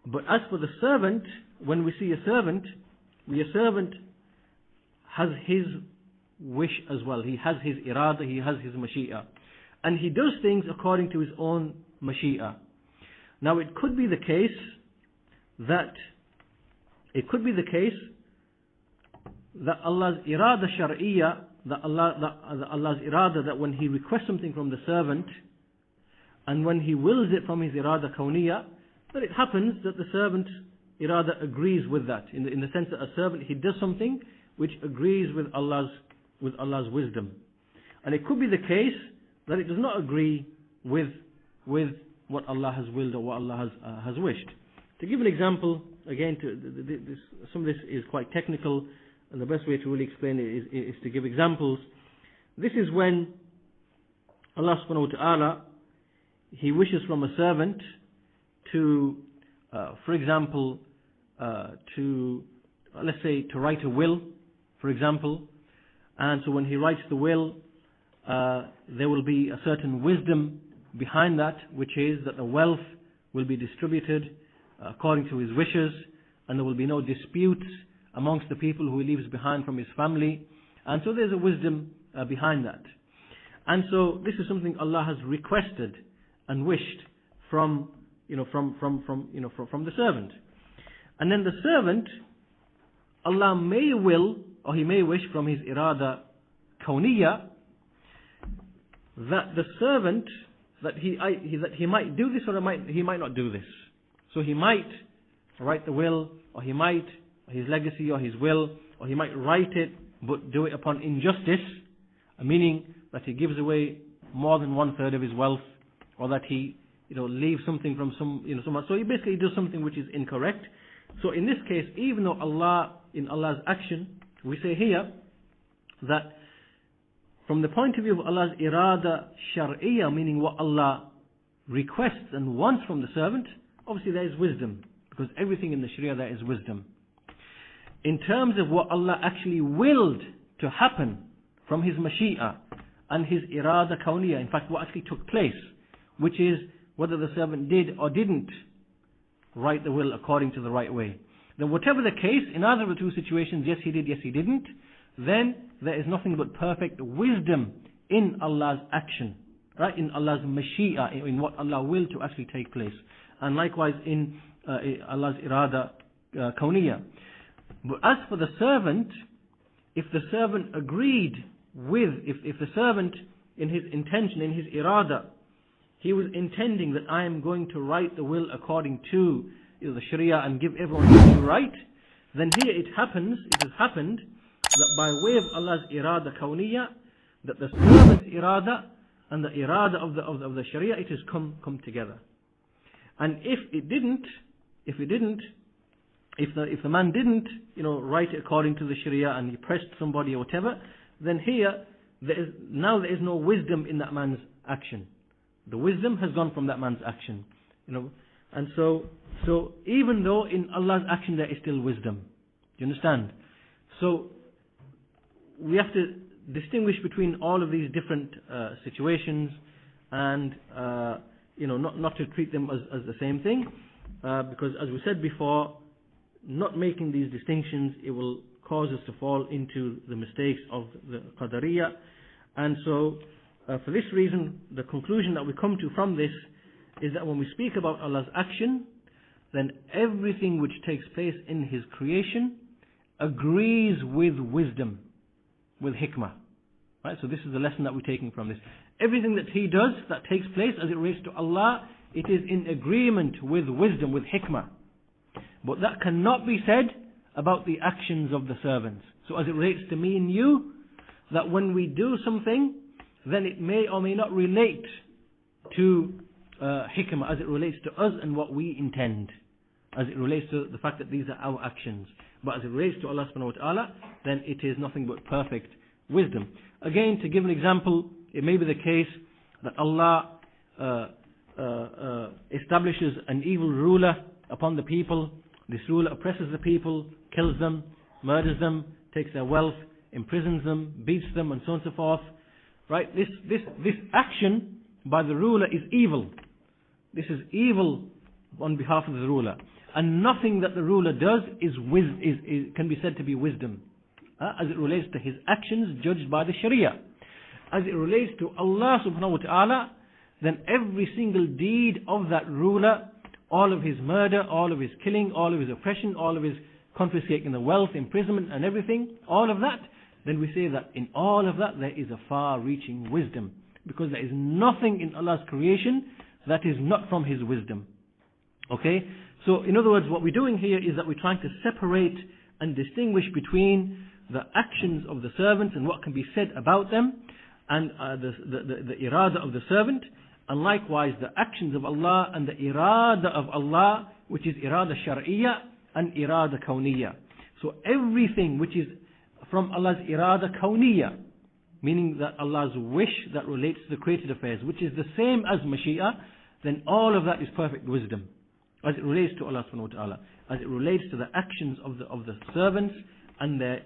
But as for the servant, when we see a servant has his wish as well. He has his irada, he has his mashi'a, and he does things according to his own mashi'a. Now it could be the case that Allah's irada shar'iyya, that Allah's irada, that when He requests something from the servant and when He wills it from His irada kawniyya, that it happens that the servant's irada agrees with that, in the sense that a servant, he does something which agrees with Allah's wisdom. And it could be the case that it does not agree with what Allah has willed or what Allah has wished. To give an example, again, some of this is quite technical, and the best way to really explain it is to give examples. This is when Allah subhanahu wa ta'ala, He wishes from a servant to, for example, let's say to write a will, for example. And so when He writes the will, there will be a certain wisdom behind that, which is that the wealth will be distributed according to His wishes, and there will be no disputes amongst the people who He leaves behind from His family. And so there's a wisdom behind that. And so this is something Allah has requested and wished from the servant. And then the servant, Allah may will, or He may wish from His irada kawniyya, that the servant, that he might do this or he might not do this. So He might write the will, or He might, His legacy or His will, or He might write it but do it upon injustice, meaning that He gives away more than 1/3 of his wealth, or that He leaves something from someone. So He basically does something which is incorrect. So in this case, even though in Allah's action, we say here that from the point of view of Allah's irada shar'iyya, meaning what Allah requests and wants from the servant, obviously there is wisdom, because everything in the Sharia there is wisdom. In terms of what Allah actually willed to happen from His mashi'a and His irada kawniyya, in fact what actually took place, which is whether the servant did or didn't write the will according to the right way. Then whatever the case, in either of the two situations, yes he did, yes he didn't, then there is nothing but perfect wisdom in Allah's action, right? In Allah's mashi'a, in what Allah will to actually take place. And likewise in Allah's irada kawniyya. But as for the servant, if the servant agreed with, if the servant in his intention, in his irada, he was intending that I am going to write the will according to the Sharia and give everyone equal right, then here it has happened that by way of Allah's irada kawniyya, that the servant's irada and the irada of the Sharia, it has come together. And if the man didn't, write it according to the Sharia and he pressed somebody or whatever, then here there is no wisdom in that man's action. The wisdom has gone from that man's action, and so even though in Allah's action there is still wisdom. Do you understand? So we have to distinguish between all of these different situations, and not to treat them as the same thing, because as we said before, not making these distinctions, it will cause us to fall into the mistakes of the Qadariyya. And so for this reason, the conclusion that we come to from this is that when we speak about Allah's action, then everything which takes place in His creation agrees with wisdom, with hikmah. Right? So this is the lesson that we're taking from this. Everything that He does, that takes place as it relates to Allah, it is in agreement with wisdom, with hikmah. But that cannot be said about the actions of the servants. So as it relates to me and you, that when we do something, then it may or may not relate to hikmah, as it relates to us and what we intend, as it relates to the fact that these are our actions. But as it relates to Allah subhanahu wa ta'ala, then it is nothing but perfect wisdom. Again, to give an example, it may be the case that Allah establishes an evil ruler upon the people. This ruler oppresses the people, kills them, murders them, takes their wealth, imprisons them, beats them, and so on and so forth. Right? This action by the ruler is evil. This is evil on behalf of the ruler. And nothing that the ruler does can be said to be wisdom, as it relates to his actions judged by the Sharia. As it relates to Allah subhanahu wa ta'ala, then every single deed of that ruler, all of his murder, all of his killing, all of his oppression, all of his confiscating the wealth, imprisonment and everything, all of that, then we say that in all of that there is a far-reaching wisdom. Because there is nothing in Allah's creation that is not from His wisdom. Okay? So in other words, what we're doing here is that we're trying to separate and distinguish between the actions of the servants and what can be said about them, and the irada of the servant, and likewise the actions of Allah and the irada of Allah, which is irada shar'iyya and irada kawniyya. So everything which is from Allah's irada kawniyya, meaning that Allah's wish that relates to the created affairs, which is the same as mashi'ah, then all of that is perfect wisdom as it relates to Allah subhanahu wa ta'ala, as it relates to the actions of the servants and their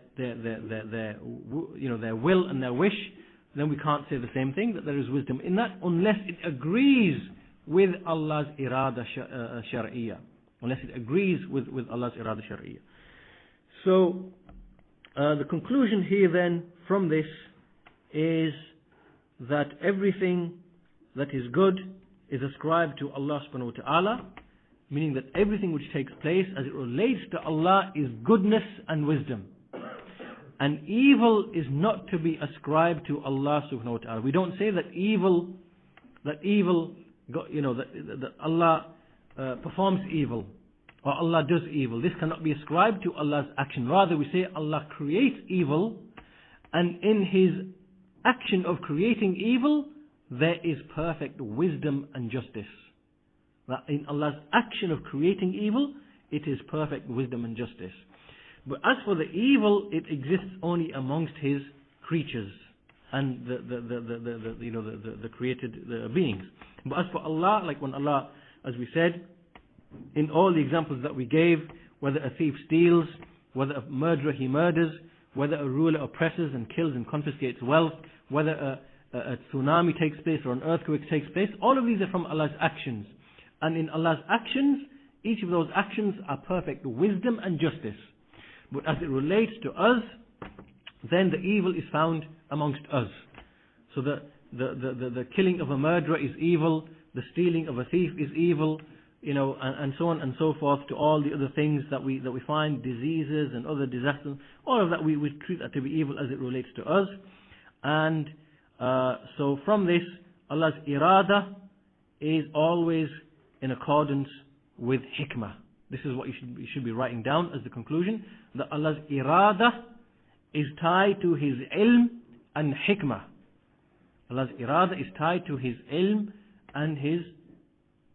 will and their wish. Then we can't say the same thing, that there is wisdom in that, unless it agrees with Allah's irada shar'iyya, unless it agrees with Allah's irada shar'iyya. So the conclusion here then from this is that everything that is good is ascribed to Allah subhanahu wa ta'ala, meaning that everything which takes place as it relates to Allah is goodness and wisdom. And evil is not to be ascribed to Allah subhanahu wa ta'ala. We don't say that that Allah performs evil or Allah does evil. This cannot be ascribed to Allah's action. Rather we say Allah creates evil, and in His action of creating evil there is perfect wisdom and justice. That in Allah's action of creating evil, it is perfect wisdom and justice. But as for the evil, it exists only amongst His creatures and the created beings. But as for Allah, like when Allah, as we said, in all the examples that we gave, whether a thief steals, whether a murderer he murders, whether a ruler oppresses and kills and confiscates wealth, whether a tsunami takes place or an earthquake takes place, all of these are from Allah's actions. And in Allah's actions, each of those actions are perfect wisdom and justice. But as it relates to us, then the evil is found amongst us. So the killing of a murderer is evil, the stealing of a thief is evil, and so on and so forth, to all the other things that we find, diseases and other disasters. All of that we treat that to be evil as it relates to us. And so from this, Allah's irada is always in accordance with hikmah. This is what you should be writing down as the conclusion, that Allah's irada is tied to His ilm and hikmah. Allah's irada is tied to His ilm and His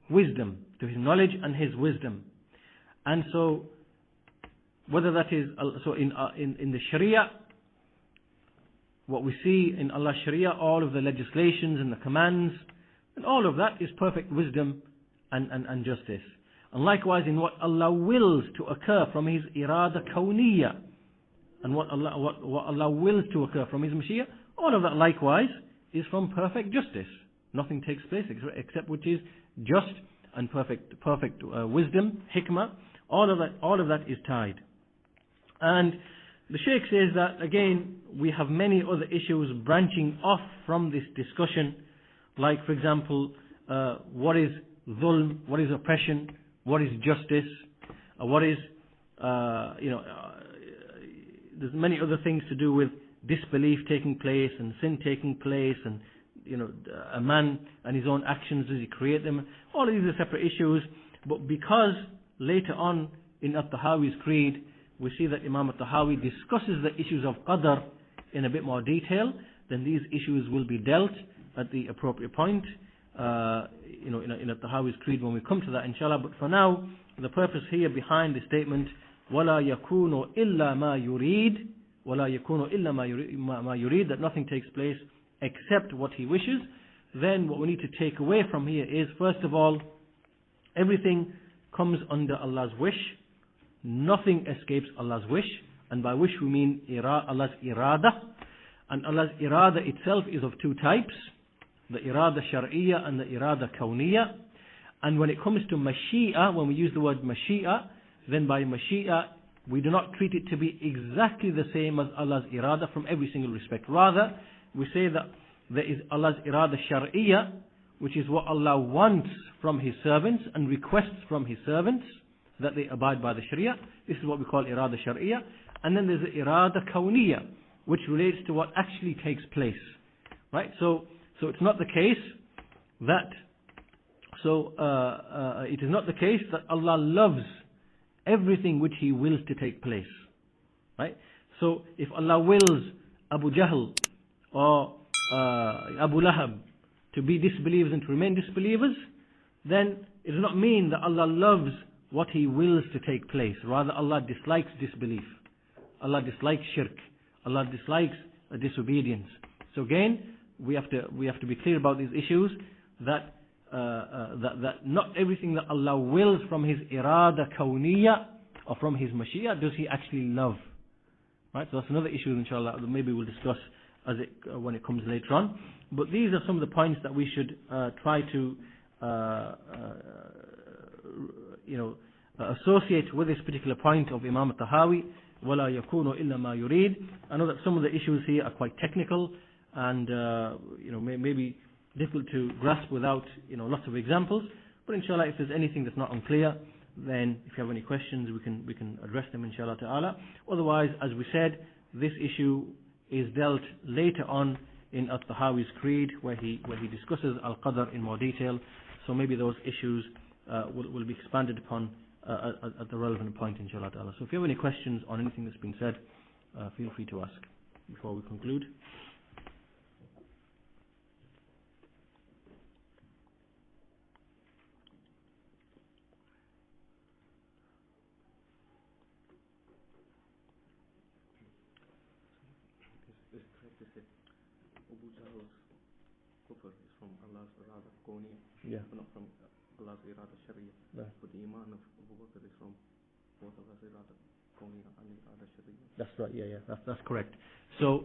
wisdom, to His knowledge and His wisdom. And so, whether that is, so in the Sharia, what we see in Allah's Sharia, all of the legislations and the commands, and all of that is perfect wisdom and justice. And likewise in what Allah wills to occur from His irada kawniyya, and what Allah wills to occur from His mashiyah, all of that likewise is from perfect justice. Nothing takes place except which is just and perfect wisdom, hikmah. All of that is tied. And the Shaykh says that again we have many other issues branching off from this discussion, like for example, what is dhulm, what is oppression, what is justice, what is there's many other things to do with disbelief taking place and sin taking place, and a man and his own actions, does he create them? All of these are separate issues. But because later on in At-Tahaawiyyah's creed we see that Imam At-Tahaawi discusses the issues of qadr in a bit more detail, then these issues will be dealt at the appropriate point in At-Tahaawiyyah's creed when we come to that, inshallah. But for now, the purpose here behind the statement وَلَا يَكُونُ إِلَّا مَا يُرِيدُ وَلَا يَكُونُ إِلَّا مَا يُرِيدُ, that nothing takes place except what He wishes, then what we need to take away from here is, first of all, everything comes under Allah's wish. Nothing escapes Allah's wish, and by wish we mean Allah's irada. And Allah's irada itself is of two types, the irada shar'iyya and the irada kawniyya. And when it comes to mashi'a, when we use the word mashi'a, then by mashi'a we do not treat it to be exactly the same as Allah's irada from every single respect. Rather, we say that there is Allah's irada shar'iyya, which is what Allah wants from His servants and requests from His servants, that they abide by the Sharia. This is what we call irada shar'iyya. And then there's the irada kawniyya, which relates to what actually takes place. Right? So it's not the case that it is not the case that Allah loves everything which He wills to take place. Right? So if Allah wills Abu Jahl or Abu Lahab to be disbelievers and to remain disbelievers, then it does not mean that Allah loves what He wills to take place. Rather, Allah dislikes disbelief. Allah dislikes shirk. Allah dislikes disobedience. So again, we have to be clear about these issues, that not everything that Allah wills from His irada kawniyya or from His mashiyah does He actually love. Right? So that's another issue, inshallah, that maybe we'll discuss when it comes later on. But these are some of the points that we should try to associate with this particular point of Imam At-Tahaawi, وَلَا يَكُونُ إِلَّا مَا يُرِيدُ. I know that some of the issues here are quite technical and maybe difficult to grasp without lots of examples. But inshallah, if there's anything that's not unclear, then if you have any questions, we can address them, inshallah ta'ala. Otherwise, as we said, this issue is dealt later on in At-Tahaawiyyah's creed, where he discusses al-qadr in more detail. So maybe those issues will be expanded upon at the relevant point, inshallah ta'ala. So if you have any questions on anything that's been said, feel free to ask before we conclude. Is it correct to say Abu Jahl's kufr is from Allah's irada kawniyya, not from Allah's irada shar'iyya? Right. But the iman of Abu Bakr is from both Allah's irada kawniyya and irada shar'iyya. That's right, that's correct. So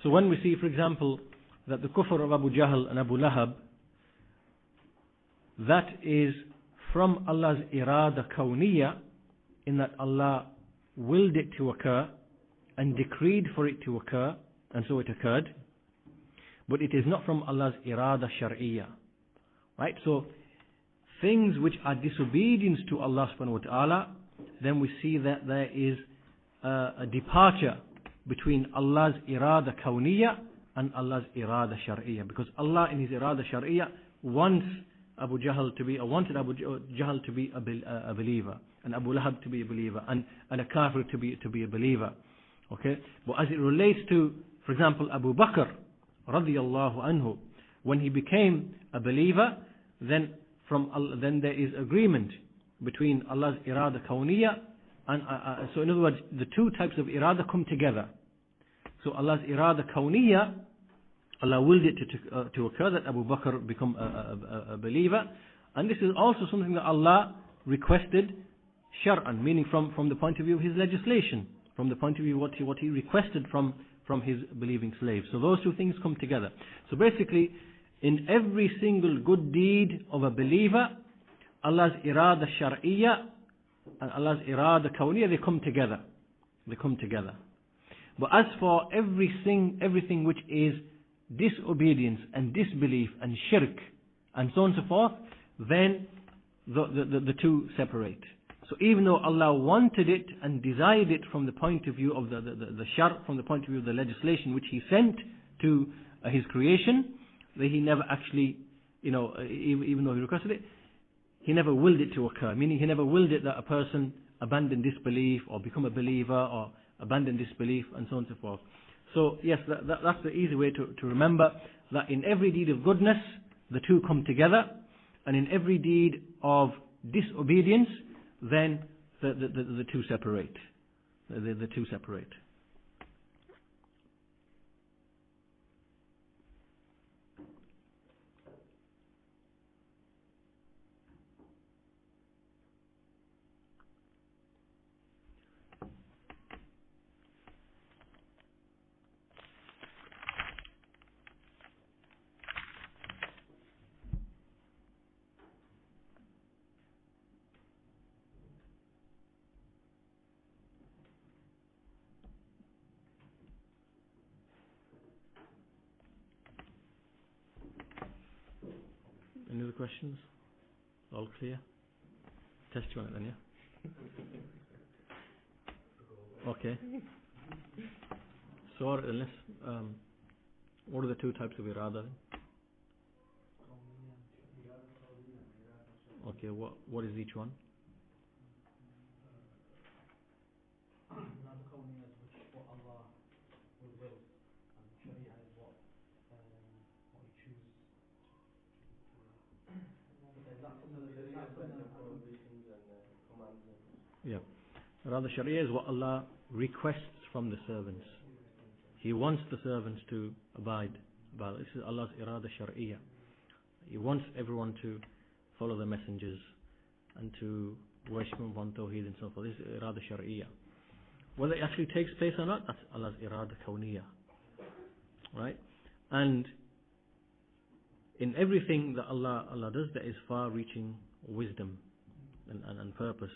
when we see, for example, that the kufr of Abu Jahl and Abu Lahab, that is from Allah's irada kawniyya, in that Allah willed it to occur and decreed for it to occur, and so it occurred. But it is not from Allah's irada shar'iyya. Right? So things which are disobedience to Allah subhanahu wa ta'ala, then we see that there is a departure between Allah's irada kawniyya and Allah's irada shar'iyya, because Allah in His irada shar'iyya wants Abu Jahl to be, wanted Abu Jahl to be a believer, and Abu Lahab to be a believer, and a kafir to be a believer. Okay, but as it relates to, for example, Abu Bakr radiyallahu anhu, when he became a believer, then there is agreement between Allah's irada kawniyya and so in other words, the two types of irada come together. So Allah's irada kawniyya, Allah willed it to occur that Abu Bakr become a believer, and this is also something that Allah requested shar'an, meaning from the point of view of His legislation, from the point of view of what He requested from His believing slaves. So those two things come together. So basically, in every single good deed of a believer, Allah's irada shar'iyya and Allah's irada kawniyya, they come together. They come together. But as for everything which is disobedience and disbelief and shirk and so on and so forth, then the two separate. So even though Allah wanted it and desired it from the point of view of the shar, from the point of view of the legislation which He sent to His creation, that He never actually, even though He requested it, He never willed it to occur. Meaning He never willed it that a person abandon disbelief or become a believer or abandon disbelief and so on and so forth. So yes, that's the easy way to remember that in every deed of goodness, the two come together, and in every deed of disobedience, then the two separate. The two separate. Any other questions? All clear? Test you on it then, yeah? Okay. So, what are the two types of irada? Okay, what is each one? Yeah. Rather, Sharia is what Allah requests from the servants. He wants the servants to abide by this. Is Allah's irada shar'iyya. He wants everyone to follow the messengers and to worship Him on Tawheed and so forth. This is irada shar'iyya. Whether it actually takes place or not, that's Allah's irada kawniyya. Right? And in everything that Allah does, there is far-reaching wisdom and purpose.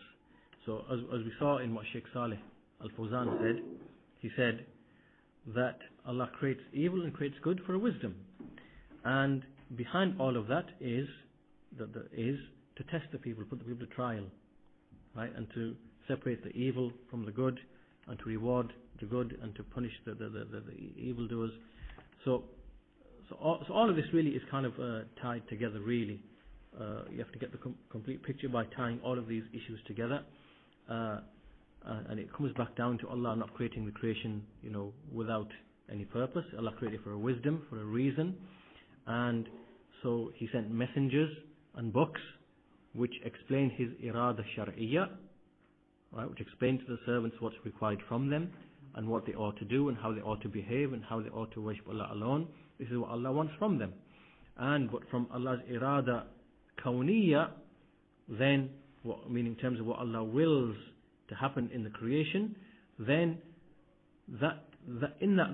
So as we saw in what Sheikh Saleh Al-Fawzan said, he said that Allah creates evil and creates good for a wisdom. And behind all of that is to test the people, put the people to trial, right? And to separate the evil from the good, and to reward the good, and to punish the evildoers. So all of this really is kind of tied together. Really, you have to get the complete picture by tying all of these issues together. And it comes back down to Allah not creating the creation, without any purpose. Allah created for a wisdom, for a reason, and so He sent messengers and books which explain His irada shar'iyya, right? Which explain to the servants what's required from them and what they ought to do and how they ought to behave and how they ought to worship Allah alone. This is what Allah wants from them. But from Allah's irada kawniyya, then meaning in terms of what Allah wills to happen in the creation, then that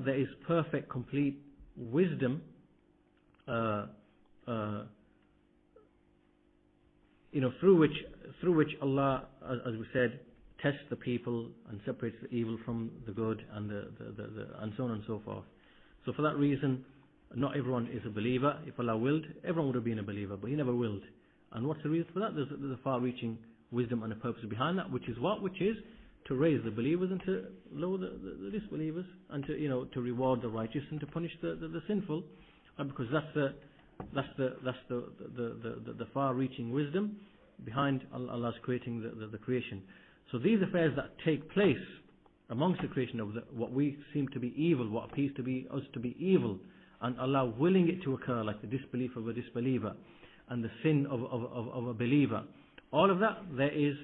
there is perfect, complete wisdom, through which Allah, as we said, tests the people and separates the evil from the good, and and so on and so forth. So for that reason, not everyone is a believer. If Allah willed, everyone would have been a believer, but He never willed. And what's the reason for that? There's a far-reaching wisdom and a purpose behind that, which is what? Which is to raise the believers and to lower the disbelievers, and to reward the righteous and to punish the sinful, because that's the far-reaching wisdom behind Allah's creating the creation. So these affairs that take place amongst the creation of what we seem to be evil, what appears to be us to be evil, and Allah willing it to occur, like the disbelief of a disbeliever and the sin of a believer, all of that, there is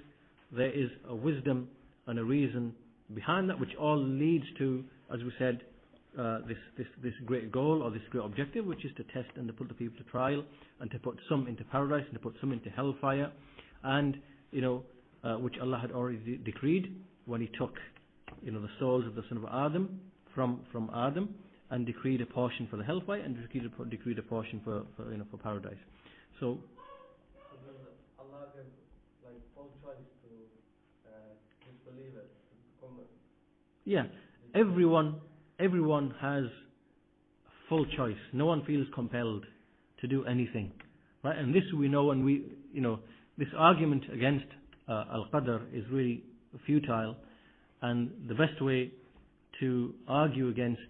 a wisdom and a reason behind that, which all leads to, as we said, this great goal or this great objective, which is to test and to put the people to trial, and to put some into paradise and to put some into hellfire, and which Allah had already decreed when He took the souls of the son of Adam from Adam, and decreed a portion for the hellfire and decreed a portion for paradise. So Allah gave full choice to disbelievers to become. Yeah, everyone has full choice. No one feels compelled to do anything, right? And this we know, and this argument against al-qadr is really futile, and the best way to argue against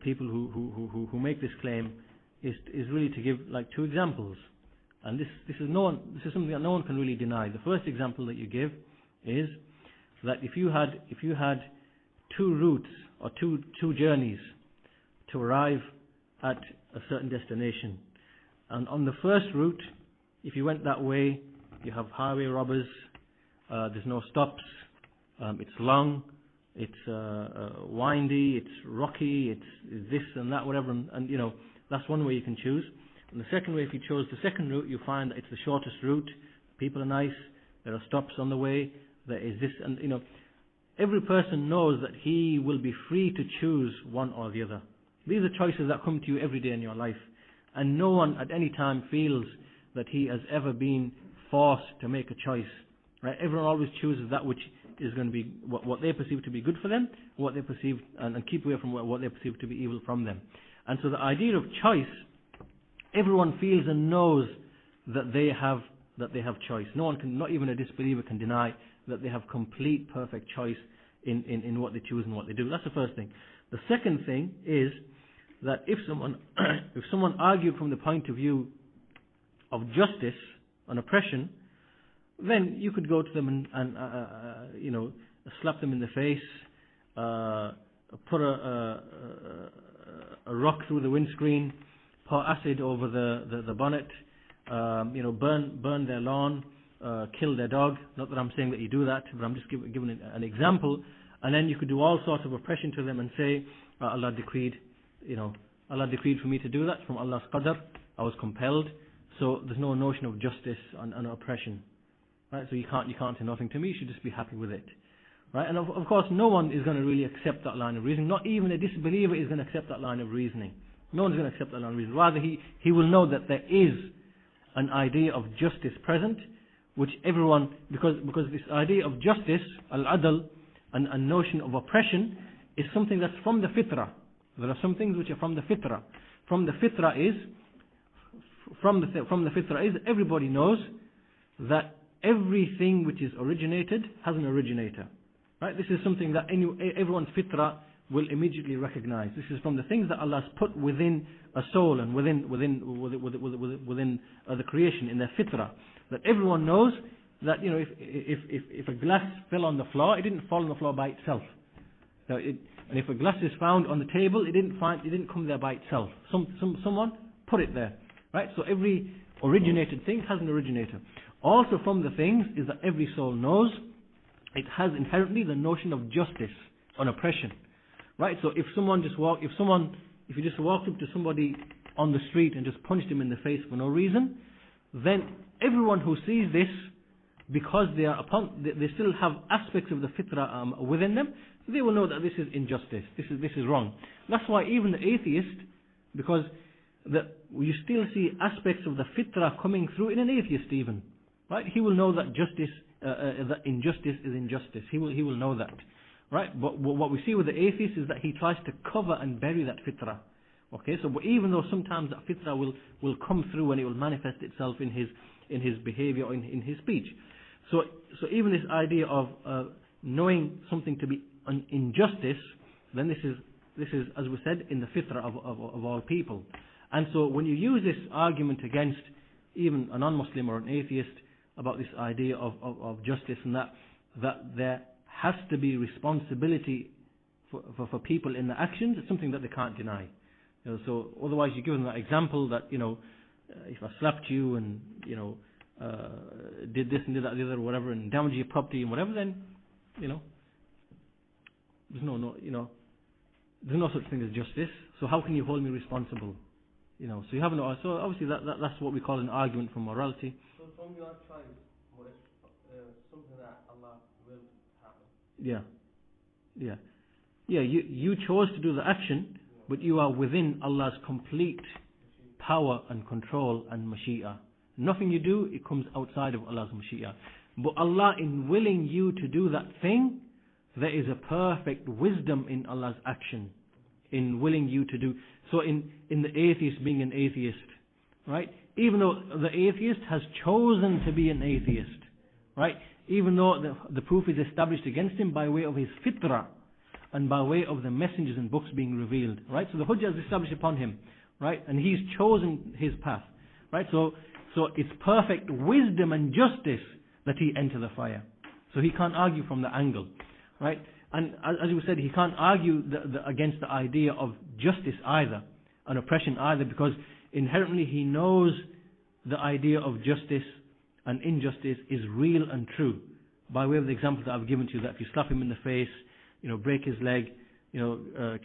people who make this claim is really to give two examples. And this is something that no one can really deny. The first example that you give is that if you had two routes or two journeys to arrive at a certain destination, and on the first route, if you went that way, you have highway robbers, there's no stops, it's long, it's windy, it's rocky, it's this and that, whatever, and that's one way you can choose. And the second way, if you chose the second route, you find that it's the shortest route, people are nice, there are stops on the way, there is this, and every person knows that he will be free to choose one or the other. These are choices that come to you every day in your life, and no one at any time feels that he has ever been forced to make a choice. Right? Everyone always chooses that which is going to be what they perceive to be good for them, what they perceive, and keep away from what they perceive to be evil from them. And so the idea of choice, everyone feels and knows that they have choice. No one can, not even a disbeliever, can deny that they have complete, perfect choice in what they choose and what they do. That's the first thing. The second thing is that if someone argued from the point of view of justice and oppression, then you could go to them and slap them in the face, put a rock through the windscreen, pour acid over the bonnet, burn their lawn, kill their dog. Not that I'm saying that you do that, but I'm just giving an example. And then you could do all sorts of oppression to them and say, Allah decreed for me to do that from Allah's qadr. I was compelled. So there's no notion of justice and oppression. Right? So you can't say nothing to me. You should just be happy with it. Right? And of course, no one is going to really accept that line of reasoning. Not even a disbeliever is going to accept that line of reasoning. No one's going to accept that line of reasoning. Rather, he will know that there is an idea of justice present, which everyone, because this idea of justice, al-adl, and a notion of oppression, is something that's from the fitrah. There are some things which are from the fitrah. From the fitrah is everybody knows that everything which is originated has an originator. Right? This is something that everyone's fitrah will immediately recognize. This is from the things that Allah has put within a soul and within the creation, in their fitrah. That everyone knows that if a glass fell on the floor, it didn't fall on the floor by itself. And if a glass is found on the table, it didn't come there by itself. Someone put it there. Right? So every originated thing has an originator. Also from the things is that every soul knows it has inherently the notion of justice and oppression. Right? So if you just walked up to somebody on the street and just punched him in the face for no reason, then everyone who sees this, because they still have aspects of the fitrah within them, they will know that this is injustice. This is wrong. That's why even the atheist, because you still see aspects of the fitrah coming through in an atheist even. Right? He will know that that injustice is injustice. He will know that. Right? But what we see with the atheist is that he tries to cover and bury that fitrah. Okay, so even though sometimes that fitrah will come through and it will manifest itself in his in his behavior or in his speech. So even this idea of knowing something to be an injustice, then this is, as we said, in the fitrah of all people. And so when you use this argument against even a non-Muslim or an atheist about this idea of justice and that there has to be responsibility for people in the actions, it's something that they can't deny. So otherwise you give them that example that, if I slapped you and, did this and did that, the other, whatever, and damaged your property and whatever, then, there's no such thing as justice. So how can you hold me responsible? So you have no. So obviously that's what we call an argument for morality. So from your choice, something that Allah will happen. Yeah. You chose to do the action, but you are within Allah's complete power and control and mashia. Nothing you do, it comes outside of Allah's mashia. But Allah, in willing you to do that thing, there is a perfect wisdom in Allah's action, in willing you to do. So in the atheist being an atheist, right? Even though the atheist has chosen to be an atheist, right? Even though the proof is established against him by way of his fitrah and by way of the messengers and books being revealed, right? So the hujjah is established upon him, right? And he's chosen his path, right? So it's perfect wisdom and justice that he enter the fire. So he can't argue from the angle, right? And as we said, he can't argue against the idea of justice either, and oppression either, because inherently he knows the idea of justice and injustice is real and true. By way of the example that I've given to you, that if you slap him in the face, break his leg,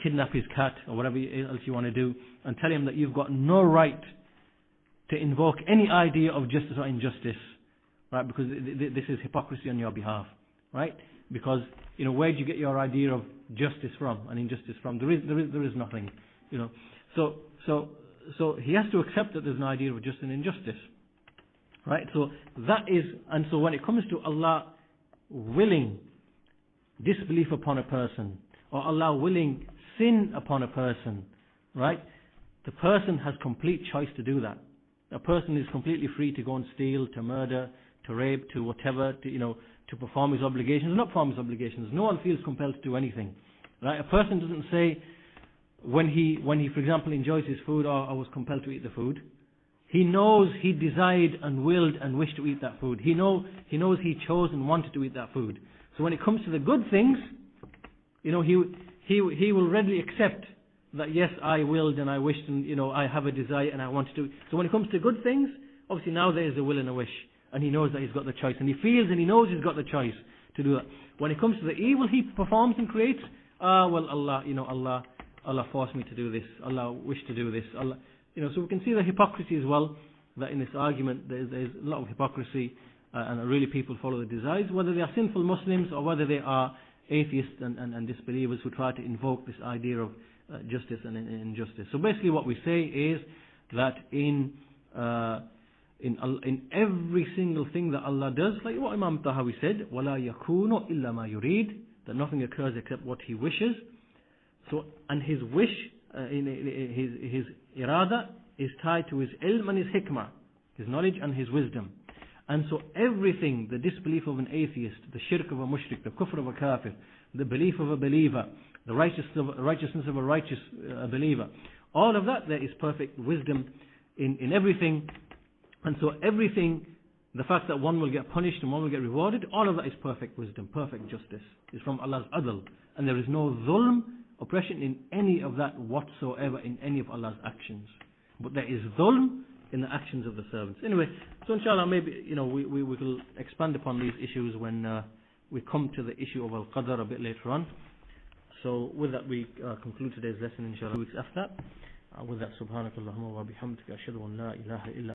kidnap his cat or whatever else you want to do, and tell him that you've got no right to invoke any idea of justice or injustice, right? Because this is hypocrisy on your behalf, right? Because where do you get your idea of justice from and injustice from? There is nothing, So he has to accept that there's an idea of justice and injustice, right? So that is, and so when it comes to Allah willing disbelief upon a person, or Allah willing sin upon a person, right? The person has complete choice to do that. A person is completely free to go and steal, to murder, to rape, to whatever, to perform his obligations, not perform his obligations. No one feels compelled to do anything, right? A person doesn't say when he, for example, enjoys his food, or I was compelled to eat the food. He knows he desired and willed and wished to eat that food. He knows he chose and wanted to eat that food. So when it comes to the good things, he will readily accept that yes, I willed and I wished and I have a desire and I want to do it. So when it comes to good things, obviously now there is a will and a wish, and he knows that he's got the choice, and he feels and he knows he's got the choice to do that. When it comes to the evil he performs and creates, Allah forced me to do this. Allah wished to do this. Allah, so we can see the hypocrisy as well. That in this argument there's a lot of hypocrisy, and really people follow the desires, whether they are sinful Muslims or whether they are atheists and disbelievers who try to invoke this idea of justice and injustice. So basically what we say is that in every single thing that Allah does, like what Imam Tahawi said, وَلَا يَكُونُ إِلَّا مَا يُرِيد, that nothing occurs except what he wishes. So, and his wish, his irada is tied to his ilm and his hikmah, his knowledge and his wisdom. And so everything, the disbelief of an atheist, the shirk of a mushrik, the kufr of a kafir, the belief of a believer, the righteousness of a righteous believer, all of that, there is perfect wisdom in everything. And so everything, the fact that one will get punished and one will get rewarded, all of that is perfect wisdom, perfect justice. It's from Allah's adl. And there is no dhulm, oppression in any of that whatsoever in any of Allah's actions. But there is dhulm in the actions of the servants. Anyway, so inshallah maybe we will expand upon these issues when we come to the issue of al-qadr a bit later on. So with that we conclude today's lesson inshallah. 2 weeks after that. With that, subhanakallahumma wa bihamdika ashhadu an la ilaha illa